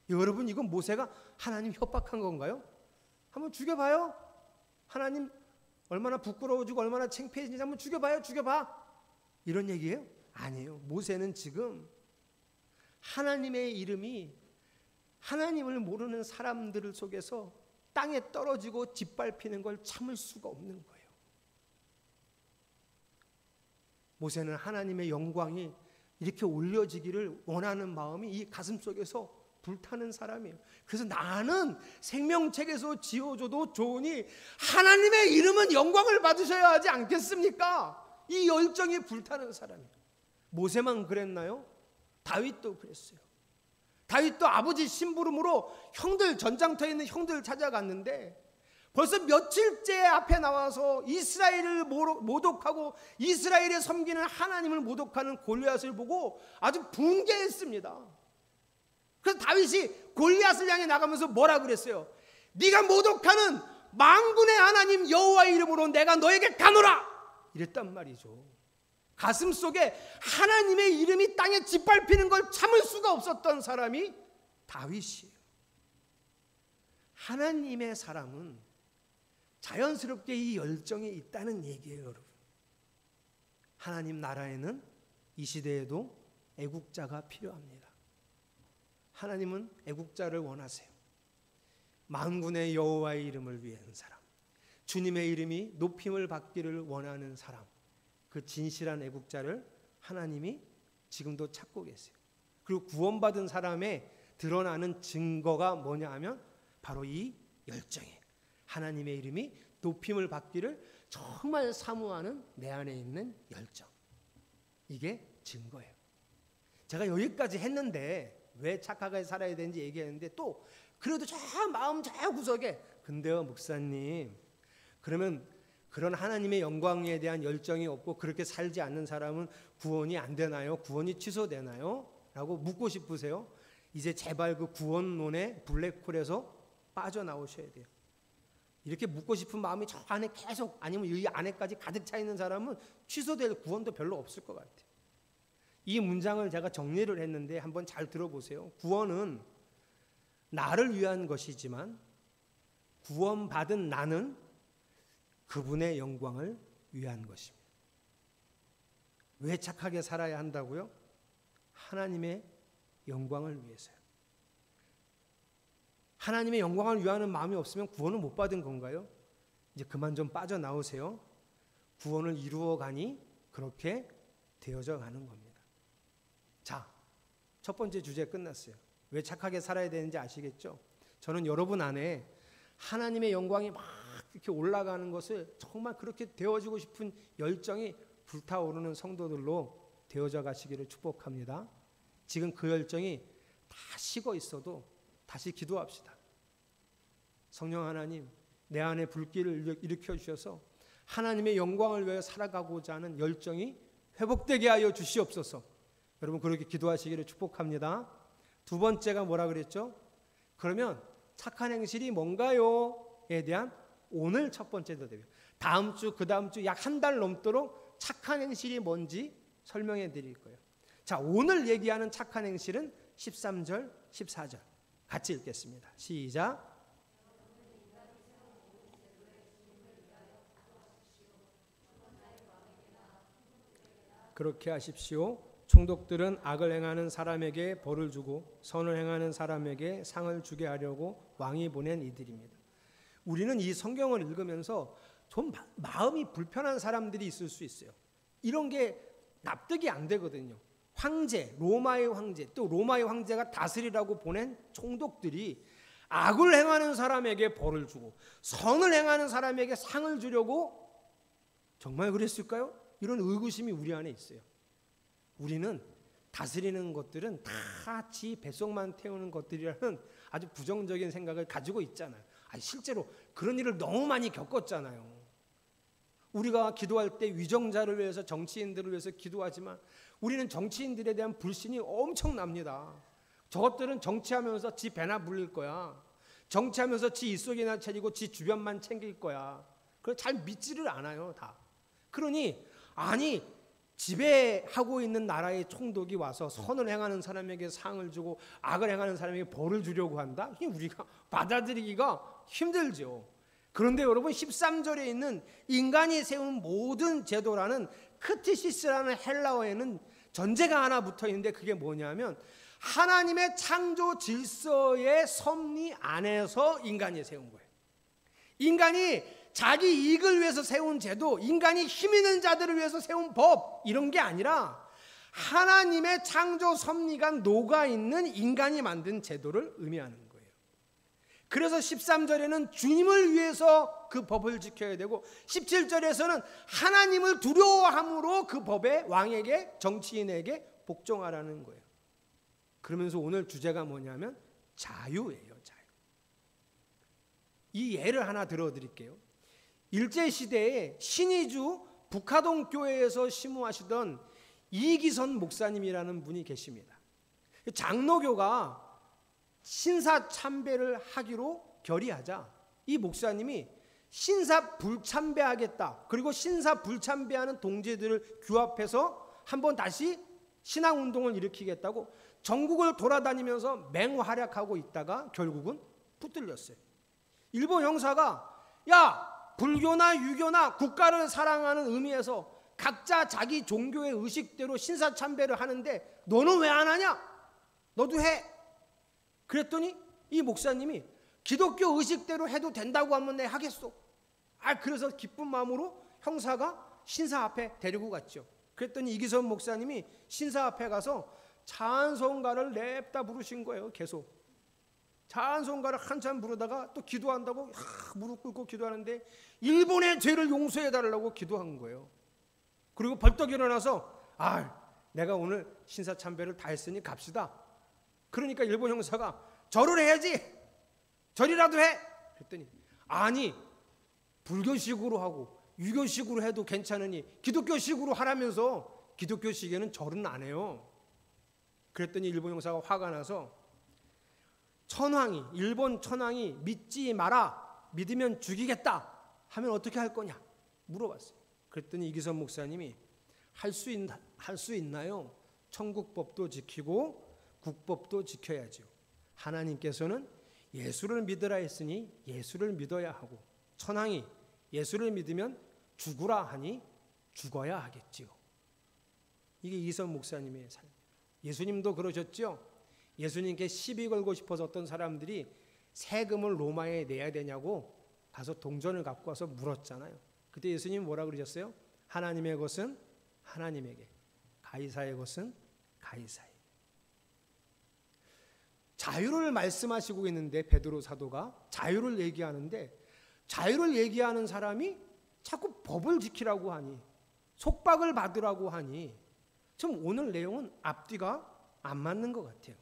여러분, 이건 모세가 하나님 협박한 건가요? 한번 죽여봐요. 하나님 얼마나 부끄러워지고 얼마나 창피해지는지 한번 죽여봐. 이런 얘기예요? 아니에요. 모세는 지금 하나님의 이름이 하나님을 모르는 사람들 속에서 땅에 떨어지고 짓밟히는 걸 참을 수가 없는 거예요. 모세는 하나님의 영광이 이렇게 올려지기를 원하는 마음이 이 가슴 속에서 불타는 사람이에요. 그래서 나는 생명책에서 지어줘도 좋으니 하나님의 이름은 영광을 받으셔야 하지 않겠습니까? 이 열정이 불타는 사람이에요. 모세만 그랬나요? 다윗도 그랬어요. 다윗도 아버지 심부름으로 형들, 전장터에 있는 형들을 찾아갔는데 벌써 며칠째 앞에 나와서 이스라엘을 모독하고 이스라엘에 섬기는 하나님을 모독하는 골리앗을 보고 아주 분개했습니다. 그래서 다윗이 골리앗을 향해 나가면서 뭐라 그랬어요? 네가 모독하는 만군의 하나님 여호와의 이름으로 내가 너에게 가노라! 이랬단 말이죠. 가슴 속에 하나님의 이름이 땅에 짓밟히는 걸 참을 수가 없었던 사람이 다윗이에요. 하나님의 사람은 자연스럽게 이 열정이 있다는 얘기예요, 여러분. 하나님 나라에는 이 시대에도 애국자가 필요합니다. 하나님은 애국자를 원하세요. 만군의 여호와의 이름을 위한 사람, 주님의 이름이 높임을 받기를 원하는 사람, 그 진실한 애국자를 하나님이 지금도 찾고 계세요. 그리고 구원받은 사람의 드러나는 증거가 뭐냐 하면 바로 이 열정이에요. 하나님의 이름이 높임을 받기를 정말 사모하는 내 안에 있는 열정. 이게 증거예요. 제가 여기까지 했는데 왜 착하게 살아야 되는지 얘기했는데 또 그래도 저 마음 저 구석에 근데요 목사님, 그러면 그런 하나님의 영광에 대한 열정이 없고 그렇게 살지 않는 사람은 구원이 안 되나요? 구원이 취소되나요? 라고 묻고 싶으세요? 이제 제발 그 구원론의 블랙홀에서 빠져나오셔야 돼요. 이렇게 묻고 싶은 마음이 저 안에 계속, 아니면 이 안에까지 가득 차 있는 사람은 취소될 구원도 별로 없을 것 같아요. 이 문장을 제가 정리를 했는데 한번 잘 들어보세요. 구원은 나를 위한 것이지만 구원받은 나는 그분의 영광을 위한 것입니다. 왜 착하게 살아야 한다고요? 하나님의 영광을 위해서요. 하나님의 영광을 위하는 마음이 없으면 구원을 못 받은 건가요? 이제 그만 좀 빠져나오세요. 구원을 이루어 가니 그렇게 되어져 가는 겁니다. 자, 첫 번째 주제 끝났어요. 왜 착하게 살아야 되는지 아시겠죠? 저는 여러분 안에 하나님의 영광이 막 이렇게 올라가는 것을 정말 그렇게 되어지고 싶은 열정이 불타오르는 성도들로 되어져 가시기를 축복합니다. 지금 그 열정이 다 식어 있어도 다시 기도합시다. 성령 하나님, 내 안에 불길을 일으켜 주셔서 하나님의 영광을 위하여 살아가고자 하는 열정이 회복되게 하여 주시옵소서. 여러분 그렇게 기도하시기를 축복합니다. 두 번째가 뭐라 그랬죠? 그러면 착한 행실이 뭔가요?에 대한 오늘 첫 번째 대답이에요. 다음 주, 그 다음 주 약 한 달 넘도록 착한 행실이 뭔지 설명해 드릴 거예요. 자, 오늘 얘기하는 착한 행실은 13절, 14절 같이 읽겠습니다. 시작. 그렇게 하십시오. 총독들은 악을 행하는 사람에게 벌을 주고 선을 행하는 사람에게 상을 주게 하려고 왕이 보낸 이들입니다. 우리는 이 성경을 읽으면서 좀 마음이 불편한 사람들이 있을 수 있어요. 이런 게 납득이 안 되거든요. 황제, 로마의 황제, 또 로마의 황제가 다스리라고 보낸 총독들이 악을 행하는 사람에게 벌을 주고 선을 행하는 사람에게 상을 주려고 정말 그랬을까요? 이런 의구심이 우리 안에 있어요. 우리는 다스리는 것들은 다 지 뱃속만 태우는 것들이라는 아주 부정적인 생각을 가지고 있잖아요. 아니, 실제로 그런 일을 너무 많이 겪었잖아요. 우리가 기도할 때 위정자를 위해서, 정치인들을 위해서 기도하지만 우리는 정치인들에 대한 불신이 엄청납니다. 저것들은 정치하면서 지 배나 불릴 거야. 정치하면서 지 입속이나 차리고 지 주변만 챙길 거야. 그걸 잘 믿지를 않아요, 다. 그러니 아니 지배하고 있는 나라의 총독이 와서 선을 행하는 사람에게 상을 주고 악을 행하는 사람에게 벌을 주려고 한다? 우리가 받아들이기가 힘들죠. 그런데 여러분 13절에 있는 인간이 세운 모든 제도라는 크티시스라는 헬라어에는 전제가 하나 붙어 있는데 그게 뭐냐면 하나님의 창조 질서의 섭리 안에서 인간이 세운 거예요. 인간이 자기 이익을 위해서 세운 제도, 인간이 힘 있는 자들을 위해서 세운 법, 이런 게 아니라 하나님의 창조 섭리가 녹아있는 인간이 만든 제도를 의미하는 거예요. 그래서 13절에는 주님을 위해서 그 법을 지켜야 되고 17절에서는 하나님을 두려워함으로 그 법에 왕에게, 정치인에게 복종하라는 거예요. 그러면서 오늘 주제가 뭐냐면 자유예요. 자유. 이 예를 하나 들어드릴게요. 일제시대에 신의주 북하동 교회에서 심우하시던 이기선 목사님이라는 분이 계십니다. 장로교가 신사참배를 하기로 결의하자 이 목사님이 신사불참배하겠다. 그리고 신사불참배하는 동지들을 규합해서 한번 다시 신앙운동을 일으키겠다고 전국을 돌아다니면서 맹활약하고 있다가 결국은 붙들렸어요. 일본 형사가 야! 불교나 유교나 국가를 사랑하는 의미에서 각자 자기 종교의 의식대로 신사참배를 하는데 너는 왜 안 하냐? 너도 해. 그랬더니 이 목사님이 기독교 의식대로 해도 된다고 하면 내 하겠소. 그래서 기쁜 마음으로 형사가 신사 앞에 데리고 갔죠. 그랬더니 이기선 목사님이 신사 앞에 가서 찬송가를 냅다 부르신 거예요. 계속. 찬송가를 한참 부르다가 또 기도한다고 무릎 꿇고 기도하는데 일본의 죄를 용서해 달라고 기도한 거예요. 그리고 벌떡 일어나서 내가 오늘 신사참배를 다 했으니 갑시다. 그러니까 일본 형사가 절을 해야지. 절이라도 해. 그랬더니 아니 불교식으로 하고 유교식으로 해도 괜찮으니 기독교식으로 하라면서 기독교식에는 절은 안 해요. 그랬더니 일본 형사가 화가 나서 천황이, 일본 천황이 믿지 마라, 믿으면 죽이겠다 하면 어떻게 할 거냐 물어봤어요. 그랬더니 이기선 목사님이 할 수 있나요? 천국법도 지키고 국법도 지켜야죠. 하나님께서는 예수를 믿으라 했으니 예수를 믿어야 하고 천황이 예수를 믿으면 죽으라 하니 죽어야 하겠지요. 이게 이기선 목사님의 삶. 예수님도 그러셨죠. 예수님께 시비 걸고 싶어서 어떤 사람들이 세금을 로마에 내야 되냐고 가서 동전을 갖고 와서 물었잖아요. 그때 예수님이 뭐라 그러셨어요? 하나님의 것은 하나님에게, 가이사의 것은 가이사에게. 자유를 말씀하시고 있는데 베드로 사도가 자유를 얘기하는데, 자유를 얘기하는 사람이 자꾸 법을 지키라고 하니, 속박을 받으라고 하니, 좀 오늘 내용은 앞뒤가 안 맞는 것 같아요.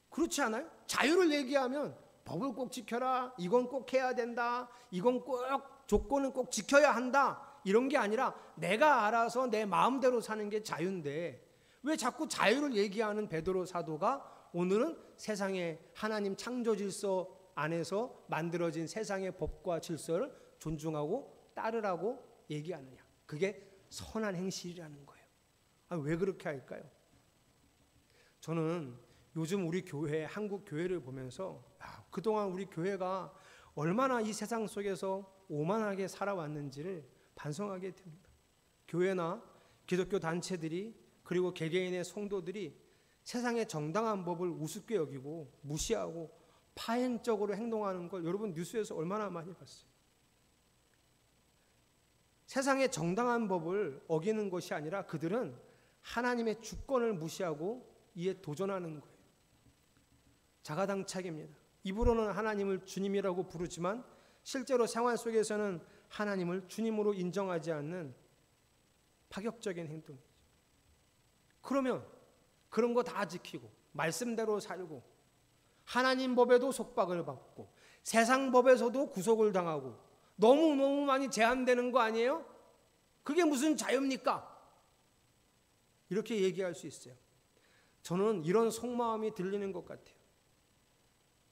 그렇지 않아요? 자유를 얘기하면 법을 꼭 지켜라, 이건 꼭 해야 된다, 이건 꼭 조건은 꼭 지켜야 한다, 이런 게 아니라 내가 알아서 내 마음대로 사는 게 자유인데, 왜 자꾸 자유를 얘기하는 베드로 사도가 오늘은 세상의 하나님 창조 질서 안에서 만들어진 세상의 법과 질서를 존중하고 따르라고 얘기하느냐? 그게 선한 행실이라는 거예요. 왜 그렇게 할까요? 저는 요즘 우리 교회, 한국 교회를 보면서 그동안 우리 교회가 얼마나 이 세상 속에서 오만하게 살아왔는지를 반성하게 됩니다. 교회나 기독교 단체들이, 그리고 개개인의 성도들이 세상의 정당한 법을 우습게 여기고 무시하고 파행적으로 행동하는 걸 여러분 뉴스에서 얼마나 많이 봤어요. 세상의 정당한 법을 어기는 것이 아니라 그들은 하나님의 주권을 무시하고 이에 도전하는 거예요. 자가당착입니다. 입으로는 하나님을 주님이라고 부르지만 실제로 생활 속에서는 하나님을 주님으로 인정하지 않는 파격적인 행동이죠. 그러면 그런 거 다 지키고 말씀대로 살고 하나님 법에도 속박을 받고 세상 법에서도 구속을 당하고 너무 많이 제한되는 거 아니에요? 그게 무슨 자유입니까? 이렇게 얘기할 수 있어요. 저는 이런 속마음이 들리는 것 같아요.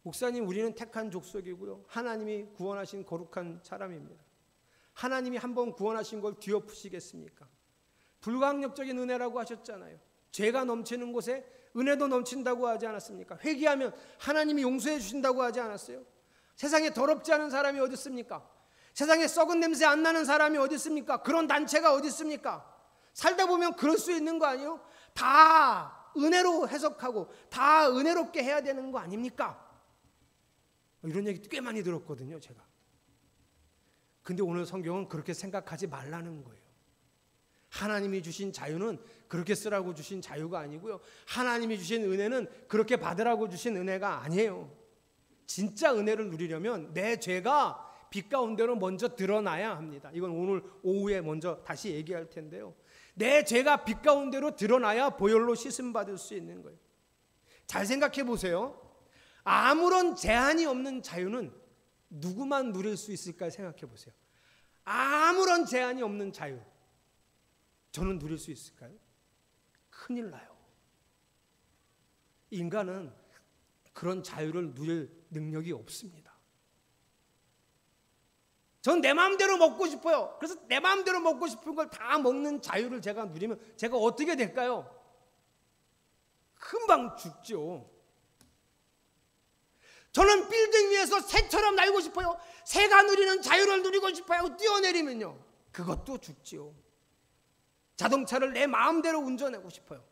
목사님, 우리는 택한 족속이고요, 하나님이 구원하신 거룩한 사람입니다. 하나님이 한번 구원하신 걸 뒤엎으시겠습니까? 불가항력적인 은혜라고 하셨잖아요. 죄가 넘치는 곳에 은혜도 넘친다고 하지 않았습니까? 회개하면 하나님이 용서해 주신다고 하지 않았어요? 세상에 더럽지 않은 사람이 어디 있습니까? 세상에 썩은 냄새 안 나는 사람이 어디 있습니까? 그런 단체가 어디 있습니까? 살다 보면 그럴 수 있는 거 아니에요? 다 은혜로 해석하고 다 은혜롭게 해야 되는 거 아닙니까? 이런 얘기 꽤 많이 들었거든요, 제가. 근데 오늘 성경은 그렇게 생각하지 말라는 거예요. 하나님이 주신 자유는 그렇게 쓰라고 주신 자유가 아니고요, 하나님이 주신 은혜는 그렇게 받으라고 주신 은혜가 아니에요. 진짜 은혜를 누리려면 내 죄가 빛 가운데로 먼저 드러나야 합니다. 이건 오늘 오후에 먼저 다시 얘기할 텐데요, 내 죄가 빛 가운데로 드러나야 보혈로 씻음 받을 수 있는 거예요. 잘 생각해 보세요. 아무런 제한이 없는 자유는 누구만 누릴 수 있을까 생각해 보세요. 아무런 제한이 없는 자유, 저는 누릴 수 있을까요? 큰일 나요. 인간은 그런 자유를 누릴 능력이 없습니다. 전 내 마음대로 먹고 싶어요. 그래서 내 마음대로 먹고 싶은 걸 다 먹는 자유를 제가 누리면 제가 어떻게 될까요? 금방 죽죠. 저는 빌딩 위에서 새처럼 날고 싶어요. 새가 누리는 자유를 누리고 싶어요. 뛰어내리면요, 그것도 죽지요. 자동차를 내 마음대로 운전하고 싶어요.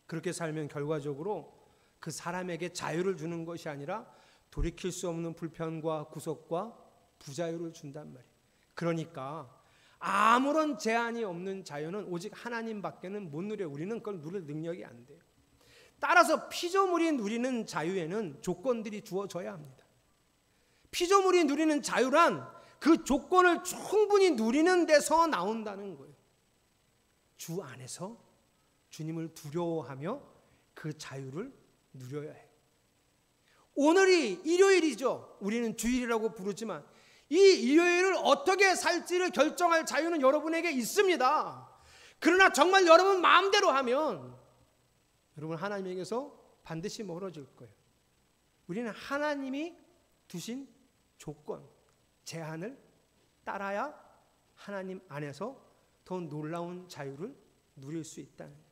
그렇게 살면 결과적으로 그 사람에게 자유를 주는 것이 아니라 돌이킬 수 없는 불편과 구속과 부자유를 준단 말이에요. 그러니까 아무런 제한이 없는 자유는 오직 하나님밖에는 못 누려요. 우리는 그걸 누릴 능력이 안 돼요. 따라서 피조물이 누리는 자유에는 조건들이 주어져야 합니다. 피조물이 누리는 자유란 그 조건을 충분히 누리는 데서 나온다는 거예요. 주 안에서 주님을 두려워하며 그 자유를 누려야 해요. 오늘이 일요일이죠. 우리는 주일이라고 부르지만 이 일요일을 어떻게 살지를 결정할 자유는 여러분에게 있습니다. 그러나 정말 여러분 마음대로 하면 여러분 하나님에게서 반드시 멀어질 거예요. 우리는 하나님이 두신 조건, 제한을 따라야 하나님 안에서 더 놀라운 자유를 누릴 수 있다는 거예요.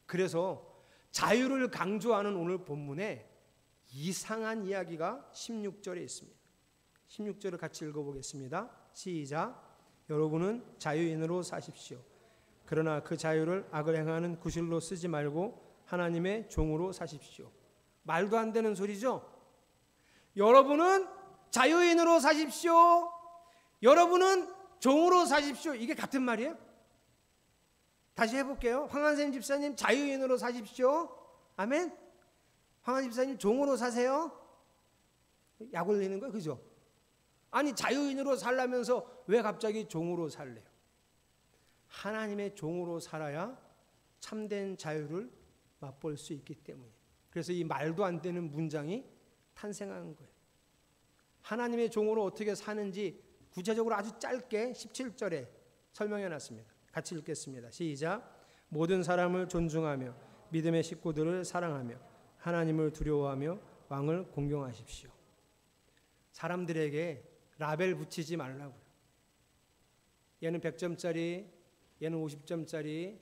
그래서 자유를 강조하는 오늘 본문에 이상한 이야기가 16절에 있습니다. 16절을 같이 읽어보겠습니다. 시작. 여러분은 자유인으로 사십시오. 그러나 그 자유를 악을 행하는 구실로 쓰지 말고 하나님의 종으로 사십시오. 말도 안 되는 소리죠. 여러분은 자유인으로 사십시오. 여러분은 종으로 사십시오. 이게 같은 말이에요? 다시 해볼게요. 황한샘 집사님 자유인으로 사십시오. 아멘. 황한 집사님 종으로 사세요. 약 올리는 거예요, 그죠? 아니 자유인으로 살라면서 왜 갑자기 종으로 살래요? 하나님의 종으로 살아야 참된 자유를 맛볼 수 있기 때문이에요. 그래서 이 말도 안 되는 문장이 탄생한 거예요. 하나님의 종으로 어떻게 사는지 구체적으로 아주 짧게 17절에 설명해 놨습니다. 같이 읽겠습니다. 시작. 모든 사람을 존중하며 믿음의 식구들을 사랑하며 하나님을 두려워하며 왕을 공경하십시오. 사람들에게 라벨 붙이지 말라고요. 얘는 100점짜리, 얘는 50점짜리,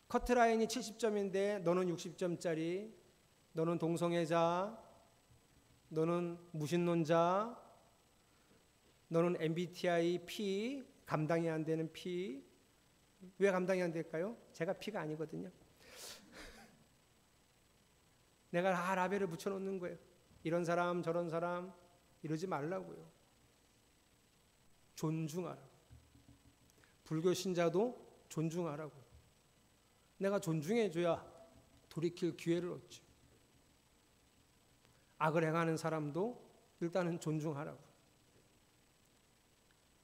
커트라인이 70점인데 너는 60점짜리, 너는 동성애자, 너는 무신론자, 너는 MBTI P, 감당이 안 되는 P. 왜 감당이 안 될까요? 제가 P가 아니거든요. 내가 라벨을 붙여놓는 거예요. 이런 사람 저런 사람 이러지 말라고요. 존중하라. 불교 신자도 존중하라고. 내가 존중해줘야 돌이킬 기회를 얻죠. 악을 행하는 사람도 일단은 존중하라고.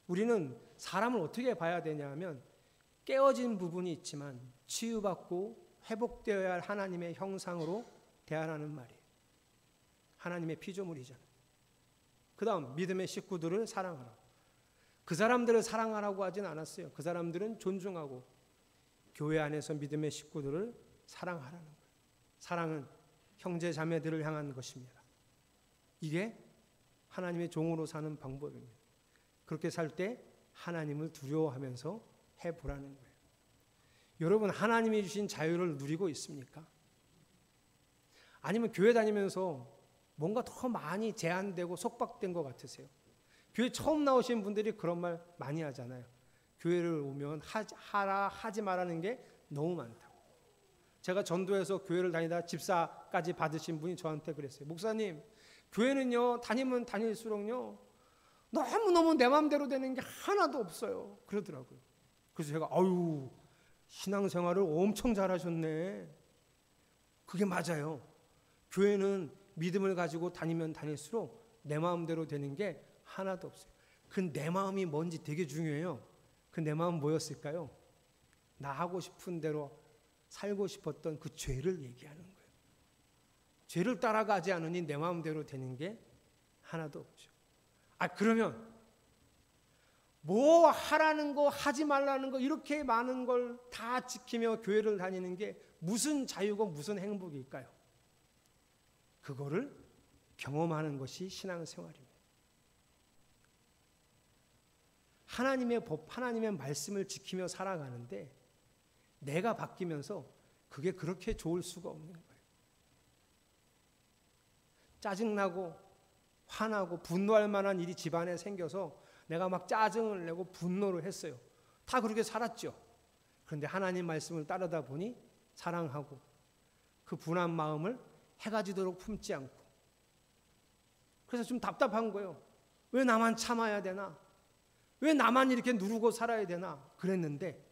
우리는 사람을 어떻게 봐야 되냐면 깨어진 부분이 있지만 치유받고 회복되어야 할 하나님의 형상으로 대하라는 말이에요. 하나님의 피조물이잖아요. 그 다음 믿음의 식구들을 사랑하라. 그 사람들을 사랑하라고 하진 않았어요. 그 사람들은 존중하고 교회 안에서 믿음의 식구들을 사랑하라는 거예요. 사랑은 형제 자매들을 향한 것입니다. 이게 하나님의 종으로 사는 방법입니다. 그렇게 살 때 하나님을 두려워하면서 해보라는 거예요. 여러분 하나님이 주신 자유를 누리고 있습니까? 아니면 교회 다니면서 뭔가 더 많이 제한되고 속박된 것 같으세요? 교회 처음 나오신 분들이 그런 말 많이 하잖아요. 교회를 오면 하라 하지 말라는 게 너무 많다고. 제가 전도해서 교회를 다니다 집사까지 받으신 분이 저한테 그랬어요. 목사님, 교회는요 다니면 다닐수록요 너무너무 내 마음대로 되는 게 하나도 없어요. 그러더라고요. 그래서 제가 아유 신앙생활을 엄청 잘하셨네. 그게 맞아요. 교회는 믿음을 가지고 다니면 다닐수록 내 마음대로 되는 게 하나도 없어요. 그 내 마음이 뭔지 되게 중요해요. 그 내 마음 뭐였을까요? 나 하고 싶은 대로 살고 싶었던 그 죄를 얘기하는 거예요. 죄를 따라가지 않으니 내 마음대로 되는 게 하나도 없죠. 그러면 뭐 하라는 거 하지 말라는 거 이렇게 많은 걸 다 지키며 교회를 다니는 게 무슨 자유고 무슨 행복일까요? 그거를 경험하는 것이 신앙생활입니다. 하나님의 법, 하나님의 말씀을 지키며 살아가는데 내가 바뀌면서 그게 그렇게 좋을 수가 없는 거예요. 짜증나고 화나고 분노할 만한 일이 집안에 생겨서 내가 막 짜증을 내고 분노를 했어요. 다 그렇게 살았죠. 그런데 하나님 말씀을 따르다 보니 사랑하고 그 분한 마음을 해가 지도록 품지 않고 그래서 좀 답답한 거예요. 왜 나만 참아야 되나? 왜 나만 이렇게 누르고 살아야 되나? 그랬는데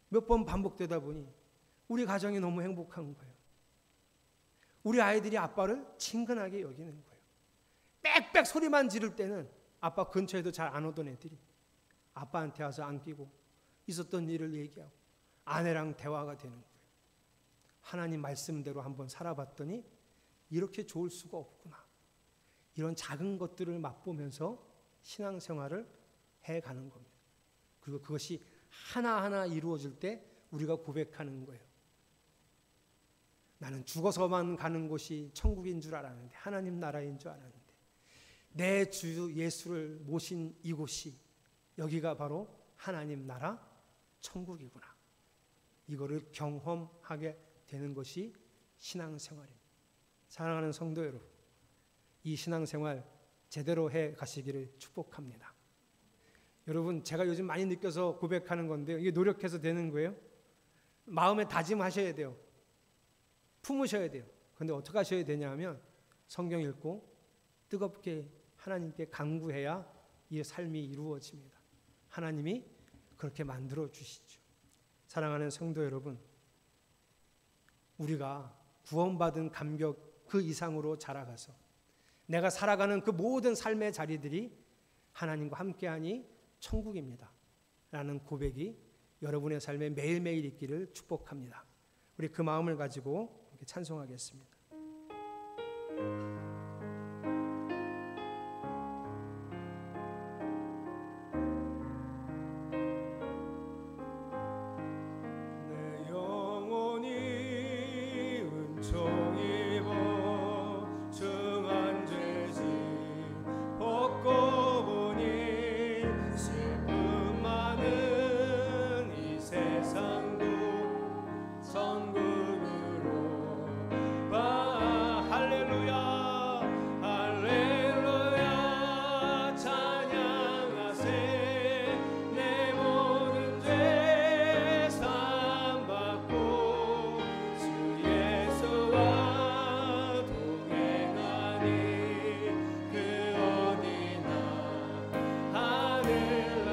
몇 번 반복되다 보니 우리 가정이 너무 행복한 거예요. 우리 아이들이 아빠를 친근하게 여기는 거예요. 빽빽 소리만 지를 때는 아빠 근처에도 잘 안 오던 애들이 아빠한테 와서 안기고 있었던 일을 얘기하고 아내랑 대화가 되는 거예요. 하나님 말씀대로 한번 살아봤더니 이렇게 좋을 수가 없구나. 이런 작은 것들을 맛보면서 신앙생활을 해가는 겁니다. 그리고 그것이 하나하나 이루어질 때 우리가 고백하는 거예요. 나는 죽어서만 가는 곳이 천국인 줄 알았는데 하나님 나라인 줄 알았는데 내 주 예수를 모신 이곳이 여기가 바로 하나님 나라 천국이구나. 이거를 경험하게 되는 것이 신앙생활입니다. 사랑하는 성도 여러분, 이 신앙생활 제대로 해 가시기를 축복합니다. 여러분, 제가 요즘 많이 느껴서 고백하는 건데요. 이게 노력해서 되는 거예요. 마음에 다짐하셔야 돼요. 품으셔야 돼요. 근데 어떻게 하셔야 되냐면 성경 읽고 뜨겁게 하나님께 간구해야 이 삶이 이루어집니다. 하나님이 그렇게 만들어 주시죠. 사랑하는 성도 여러분, 우리가 구원받은 감격 그 이상으로 자라가서 내가 살아가는 그 모든 삶의 자리들이 하나님과 함께하니 천국입니다 라는 고백이 여러분의 삶에 매일매일 있기를 축복합니다. 우리 그 마음을 가지고 이렇게 찬송하겠습니다. 내 영혼이 은총 입어 중한 죄짐 벗고 보니 슬픔 많은 이 세상도 천국으로 봐. 할렐루야 할렐루야 찬양하세. 내 모든 죄 사함받고 주 예수와 동행하니 그 어디나 하늘나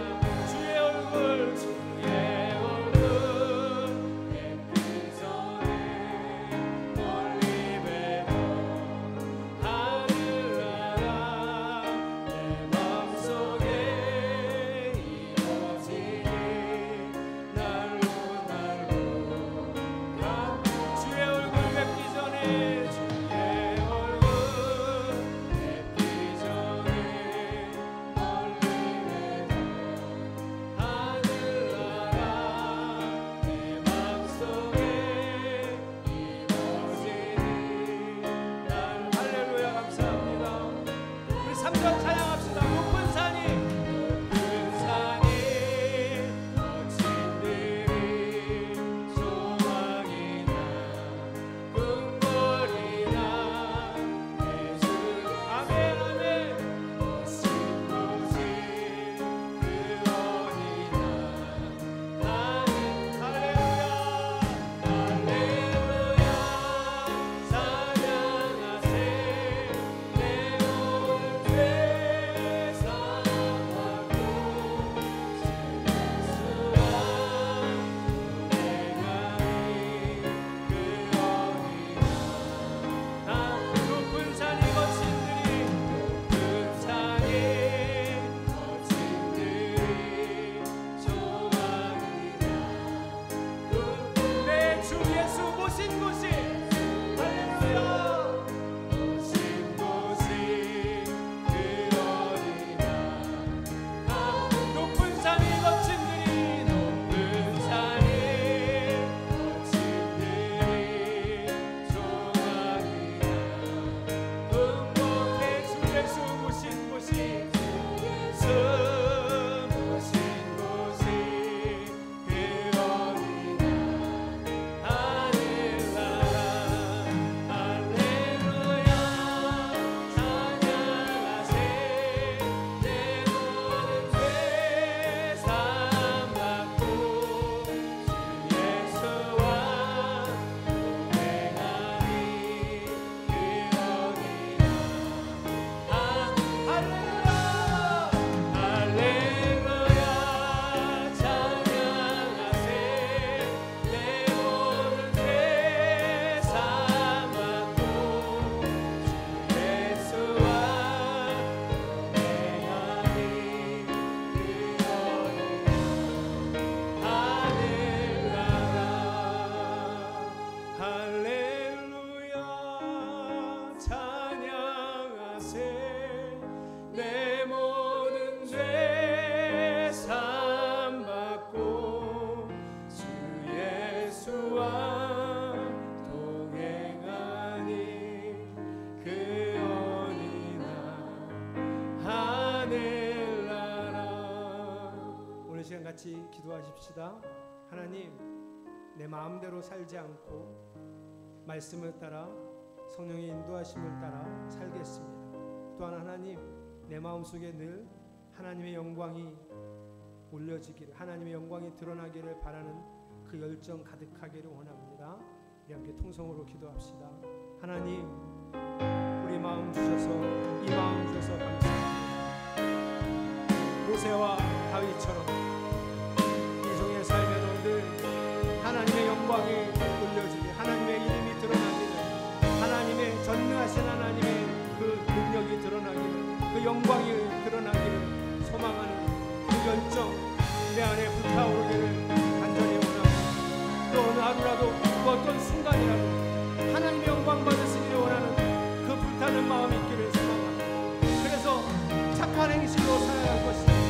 주의 얼굴 햇빛 전에 멀리 뵈던 하늘나라 내 맘속에 이루어지니 날로 가. 주의 얼굴 뵙기 전에 주의 얼굴 뵙기 전에 멀리 뵈던 하늘나라 내 맘속에 이루어지니 날. 할렐루야 감사합니다. 우리 3절 찬양합시다. 높은 산이 거친 들이 소망이나 궁궐이나 예수 아멘 아멘 멋진 곳이 그 어디나 나는 할렐루야 할렐루야 찬양하세. 내 모든 죄 사함받고 주 예수와 동행하니 그 어디나. 높은 산이 거친 들이 소망이나 내 주 예수 모신 곳이 할렐루야 모신 곳이 그 어디나. 높은 산이 거친 들이 높은 산이 거친 들이 소망이나 내 주 예수 모신 곳이 모신 곳이 그 어디나. 하늘나라 할렐루야 찬양하세. 내 모든 죄 사함받고 주 예수와 동행하니 그 어디나. 할렐루야 할렐루야 찬양하세. 내 모든 죄 사함받고 주 예수와 동행하니 그 어디나. 하늘나라 할렐루야 찬양하세. 내 모든 죄 사함받고 주 예수와 동행하니 그 어디나. 하늘나라. 오늘 시간 같이 기도하십시다. 하나님, 내 마음대로 살지 않고 말씀을 따라 성령의 인도하심을 따라 살겠습니다. 또한 하나님, 내 마음속에 늘 하나님의 영광이 올려지기를, 하나님의 영광이 드러나기를 바라는 그 열정 가득하기를 원합니다. 우리 함께 통성으로 기도합시다. 하나님, 우리 마음 주셔서, 이 마음 주셔서 감사합니다. 모세와 다윗처럼 이 종의 삶에도 늘 하나님의 영광이 올려지게, 하나님의 이름이 드러나기를, 하나님의 전능하신 하나님의 그 능력이 드러나기를, 그 영광이 드러나기를 소망하는 그 열정 내 안에 불타오르기를 간절히 원합니다. 또 어느 하루라도, 그 어떤 순간이라도 하나님의 영광 받으시기를 원하는 그 불타는 마음이 있기를 소망합니다. 그래서 착한 행실로 살아갈 것입니다.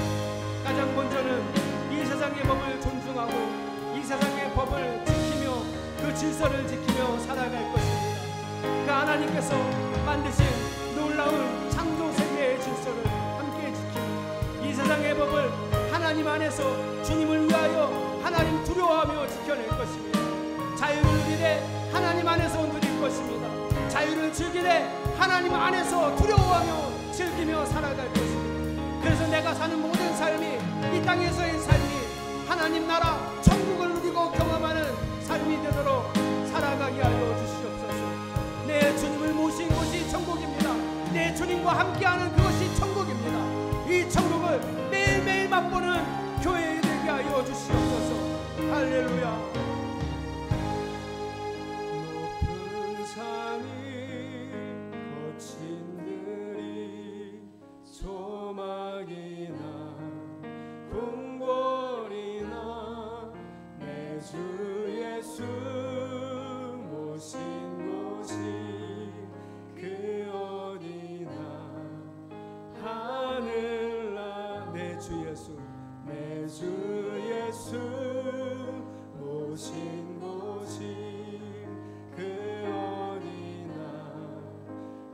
가장 먼저는 이 세상의 법을 존중하고 이 세상의 법을 지키며 그 질서를 지키며 살아갈 것입니다. 그 하나님께서 만드신 놀라운 창조 세계의 질서를 함께 지키고 이 세상의 법을 하나님 안에서 주님을 위하여 하나님 두려워하며 지켜낼 것입니다. 자유를 누리되 하나님 안에서 누릴 것입니다. 자유를 즐기되 하나님 안에서 두려워하며 즐기며 살아갈 것입니다. 그래서 내가 사는 모든 삶이, 이 땅에서의 삶이 하나님 나라 천국을 누리고 경험하는 삶이 되도록 살아가게 하여 주시옵소서. 내 주님을 모신 곳이 천국입니다. 내 주님과 함께하는 그것이 천국입니다. 이 천국을 매일매일 맛보는 교회에 되게 하여 주시옵소서. 할렐루야. 높은 산이 거친 들이 조막이나 궁궐이나 내 주 예수 모신 곳이 그 어디나 하늘나 내 주 예수 모신 곳이 그 어디나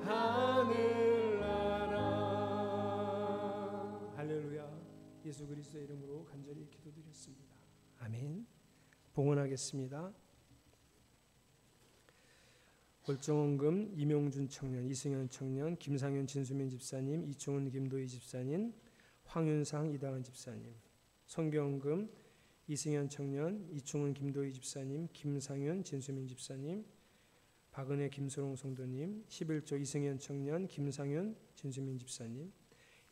하늘나라. 할렐루야. 예수 그리스도의 이름으로 간절히 기도드렸습니다. 아멘. 봉헌하겠습니다. 월정원금 이명준 청년, 이승현 청년, 김상현 진수민 집사님, 이충은 김도희 집사님, 황윤상 이다은 집사님. 성경금 이승현 청년, 이충은 김도희 집사님, 김상현 진수민 집사님, 박은혜 김소롱 성도님, 11조 이승현 청년, 김상현 진수민 집사님,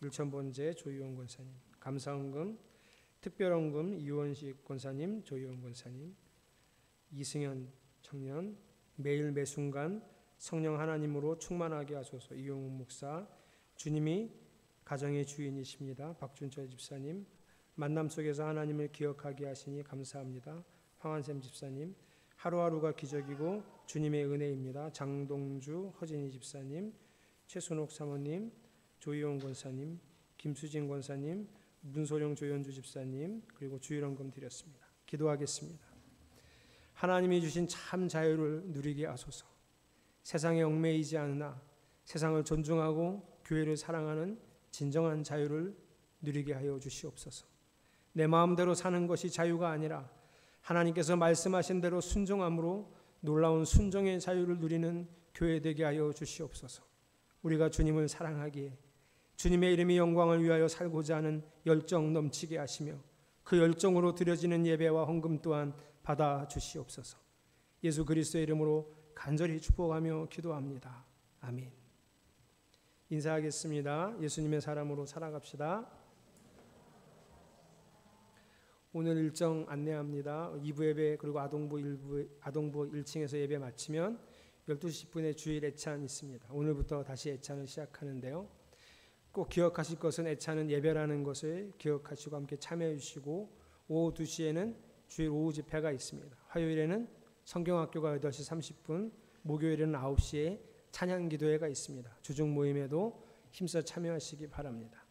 일천번제 조유원 권사님. 감사원금 특별원금 이원식 권사님, 조유원 권사님. 이승현 청년, 매일 매순간 성령 하나님으로 충만하게 하소서. 이용훈 목사. 주님이 가정의 주인이십니다. 박준철 집사님. 만남 속에서 하나님을 기억하게 하시니 감사합니다. 황한샘 집사님. 하루하루가 기적이고 주님의 은혜입니다. 장동주 허진희 집사님, 최순옥 사모님, 조희용 권사님, 김수진 권사님, 문소령 조연주 집사님, 그리고 주일원금 드렸습니다. 기도하겠습니다. 하나님이 주신 참 자유를 누리게 하소서. 세상에 얽매이지 않으나 세상을 존중하고 교회를 사랑하는 진정한 자유를 누리게 하여 주시옵소서. 내 마음대로 사는 것이 자유가 아니라 하나님께서 말씀하신 대로 순종함으로 놀라운 순종의 자유를 누리는 교회 되게 하여 주시옵소서. 우리가 주님을 사랑하기에 주님의 이름의 영광을 위하여 살고자 하는 열정 넘치게 하시며 그 열정으로 드려지는 예배와 헌금 또한 받아 주시옵소서. 예수 그리스도의 이름으로 간절히 축복하며 기도합니다. 아멘. 인사하겠습니다. 예수님의 사람으로 살아갑시다. 오늘 일정 안내합니다. 2부 예배 그리고 아동부 1층에서 예배 마치면 12시 10분에 주일 애찬 있습니다. 오늘부터 다시 애찬을 시작하는데요. 꼭 기억하실 것은 애찬은 예배라는 것을 기억하시고 함께 참여해 주시고 오후 2시에는 주일 오후 집회가 있습니다. 화요일에는 성경학교가 8시 30분, 목요일에는 9시에 찬양 기도회가 있습니다. 주중 모임에도 힘써 참여하시기 바랍니다.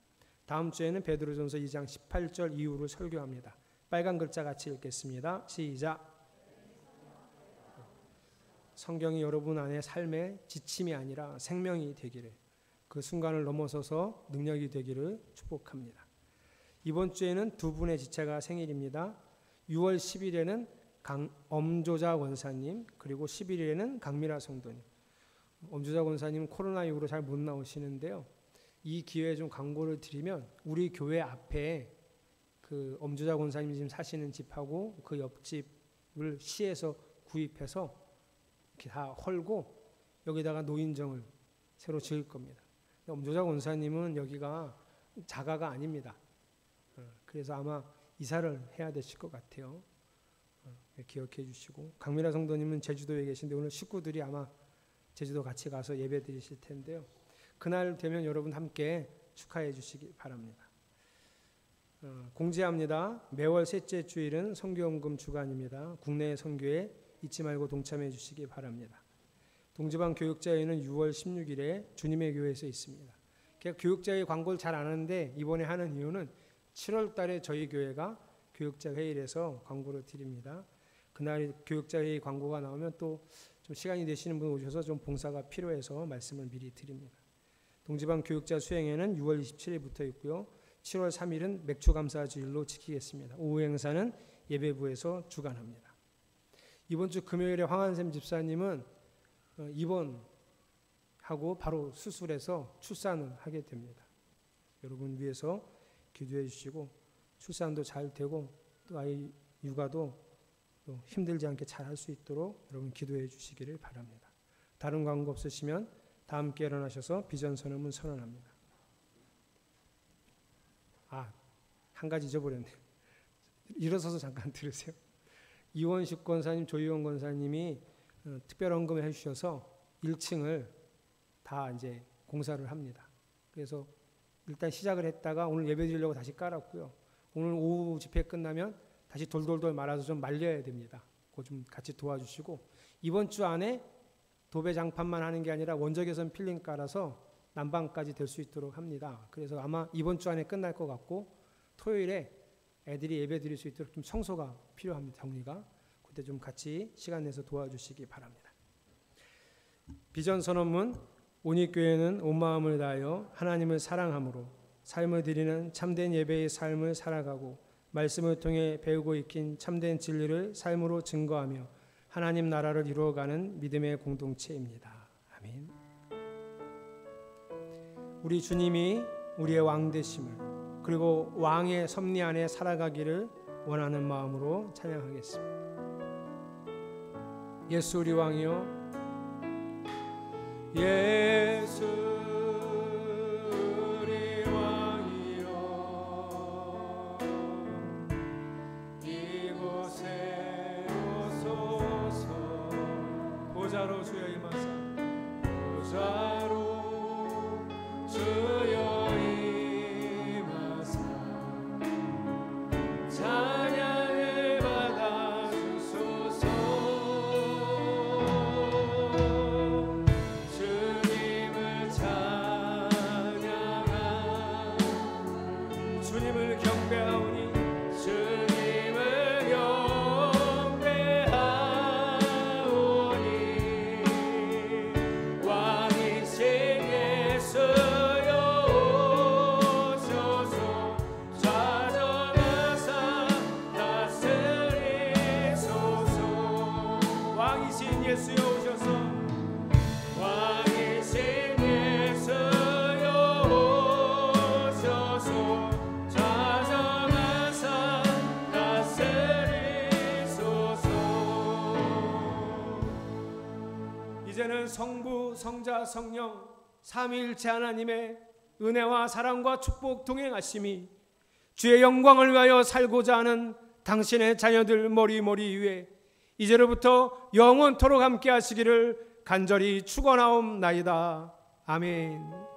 다음 주에는 베드로전서 2장 18절 이후를 설교합니다. 빨간 글자 같이 읽겠습니다. 시작. 성경이 여러분 안에 삶의 지침이 아니라 생명이 되기를, 그 순간을 넘어서서 능력이 되기를 축복합니다. 이번 주에는 두 분의 지체가 생일입니다. 6월 10일에는 엄조자 권사님, 그리고 11일에는 강미라 성도님. 엄조자 권사님은 코로나 이후로 잘 못 나오시는데요. 이 기회에 좀 광고를 드리면 우리 교회 앞에 그 엄조자 권사님이 지금 사시는 집하고 그 옆집을 시에서 구입해서 이렇게 다 헐고 여기다가 노인정을 새로 지을 겁니다. 엄조자 권사님은 여기가 자가가 아닙니다. 그래서 아마 이사를 해야 되실 것 같아요. 기억해 주시고, 강미라 성도님은 제주도에 계신데 오늘 식구들이 아마 제주도 같이 가서 예배 드리실 텐데요. 그날 되면 여러분 함께 축하해 주시기 바랍니다. 공지합니다. 매월 셋째 주일은 선교연금 주간입니다. 국내 선교에 잊지 말고 동참해 주시기 바랍니다. 동지방 교육자회는 6월 16일에 주님의 교회에서 있습니다. 교육자회 광고를 잘 안 하는데 이번에 하는 이유는 7월 달에 저희 교회가 교육자회의에서 광고를 드립니다. 그날 교육자회의 광고가 나오면 또 좀 시간이 되시는 분 오셔서 좀 봉사가 필요해서 말씀을 미리 드립니다. 동지방 교육자 수행회는 6월 27일부터 있고요. 7월 3일은 맥주 감사 주일로 지키겠습니다. 오후 행사는 예배부에서 주관합니다. 이번 주 금요일에 황한샘 집사님은 입원하고 바로 수술해서 출산을 하게 됩니다. 여러분 위해서 기도해 주시고 출산도 잘 되고 또 아이 육아도 또 힘들지 않게 잘 할 수 있도록 여러분 기도해 주시기를 바랍니다. 다른 광고 없으시면 다 함께 일어나셔서 비전 선언문 선언합니다. 한 가지 잊어버렸네요. 일어서서 잠깐 들으세요. 이원식 권사님, 조희원 권사님이 특별 헌금을 해주셔서 1층을 다 이제 공사를 합니다. 그래서 일단 시작을 했다가 오늘 예배 드리려고 다시 깔았고요. 오늘 오후 집회 끝나면 다시 돌돌돌 말아서 좀 말려야 됩니다. 그거 좀 같이 도와주시고, 이번 주 안에 도배 장판만 하는 게 아니라 원적 개선 필링 깔아서 난방까지 될 수 있도록 합니다. 그래서 아마 이번 주 안에 끝날 것 같고 토요일에 애들이 예배 드릴 수 있도록 좀 청소가 필요합니다. 정리가. 그때 좀 같이 시간 내서 도와주시기 바랍니다. 비전 선언문. 온익교회는 온 마음을 다하여 하나님을 사랑함으로 삶을 드리는 참된 예배의 삶을 살아가고 말씀을 통해 배우고 익힌 참된 진리를 삶으로 증거하며 하나님 나라를 이루어가는 믿음의 공동체입니다. 아멘. 우리 주님이 우리의 왕 되심을, 그리고 왕의 섭리 안에 살아가기를 원하는 마음으로 찬양하겠습니다. 예수 우리 왕이여, 예수 우리 왕이여, 이곳에 오소서. 보좌로 주여 임하사, 보좌로 주여 임하사 찬양을 받아 주소서. 주님을 찬양하, 주님을 경배하오니, 주님을 경배하오니, 왕이신 예수여 오소서. 좌정하사 다스리소서. 왕이신 예수여 오셔서, 왕이신 예수여 오셔서 좌정하사 다스리소서. 이제는 성부, 성자, 성령 삼위일체 하나님의 은혜와 사랑과 축복 동행하심이 주의 영광을 위하여 살고자 하는 당신의 자녀들 머리머리 위에 이제로부터 영원토록 함께 하시기를 간절히 축원하옵나이다. 아멘.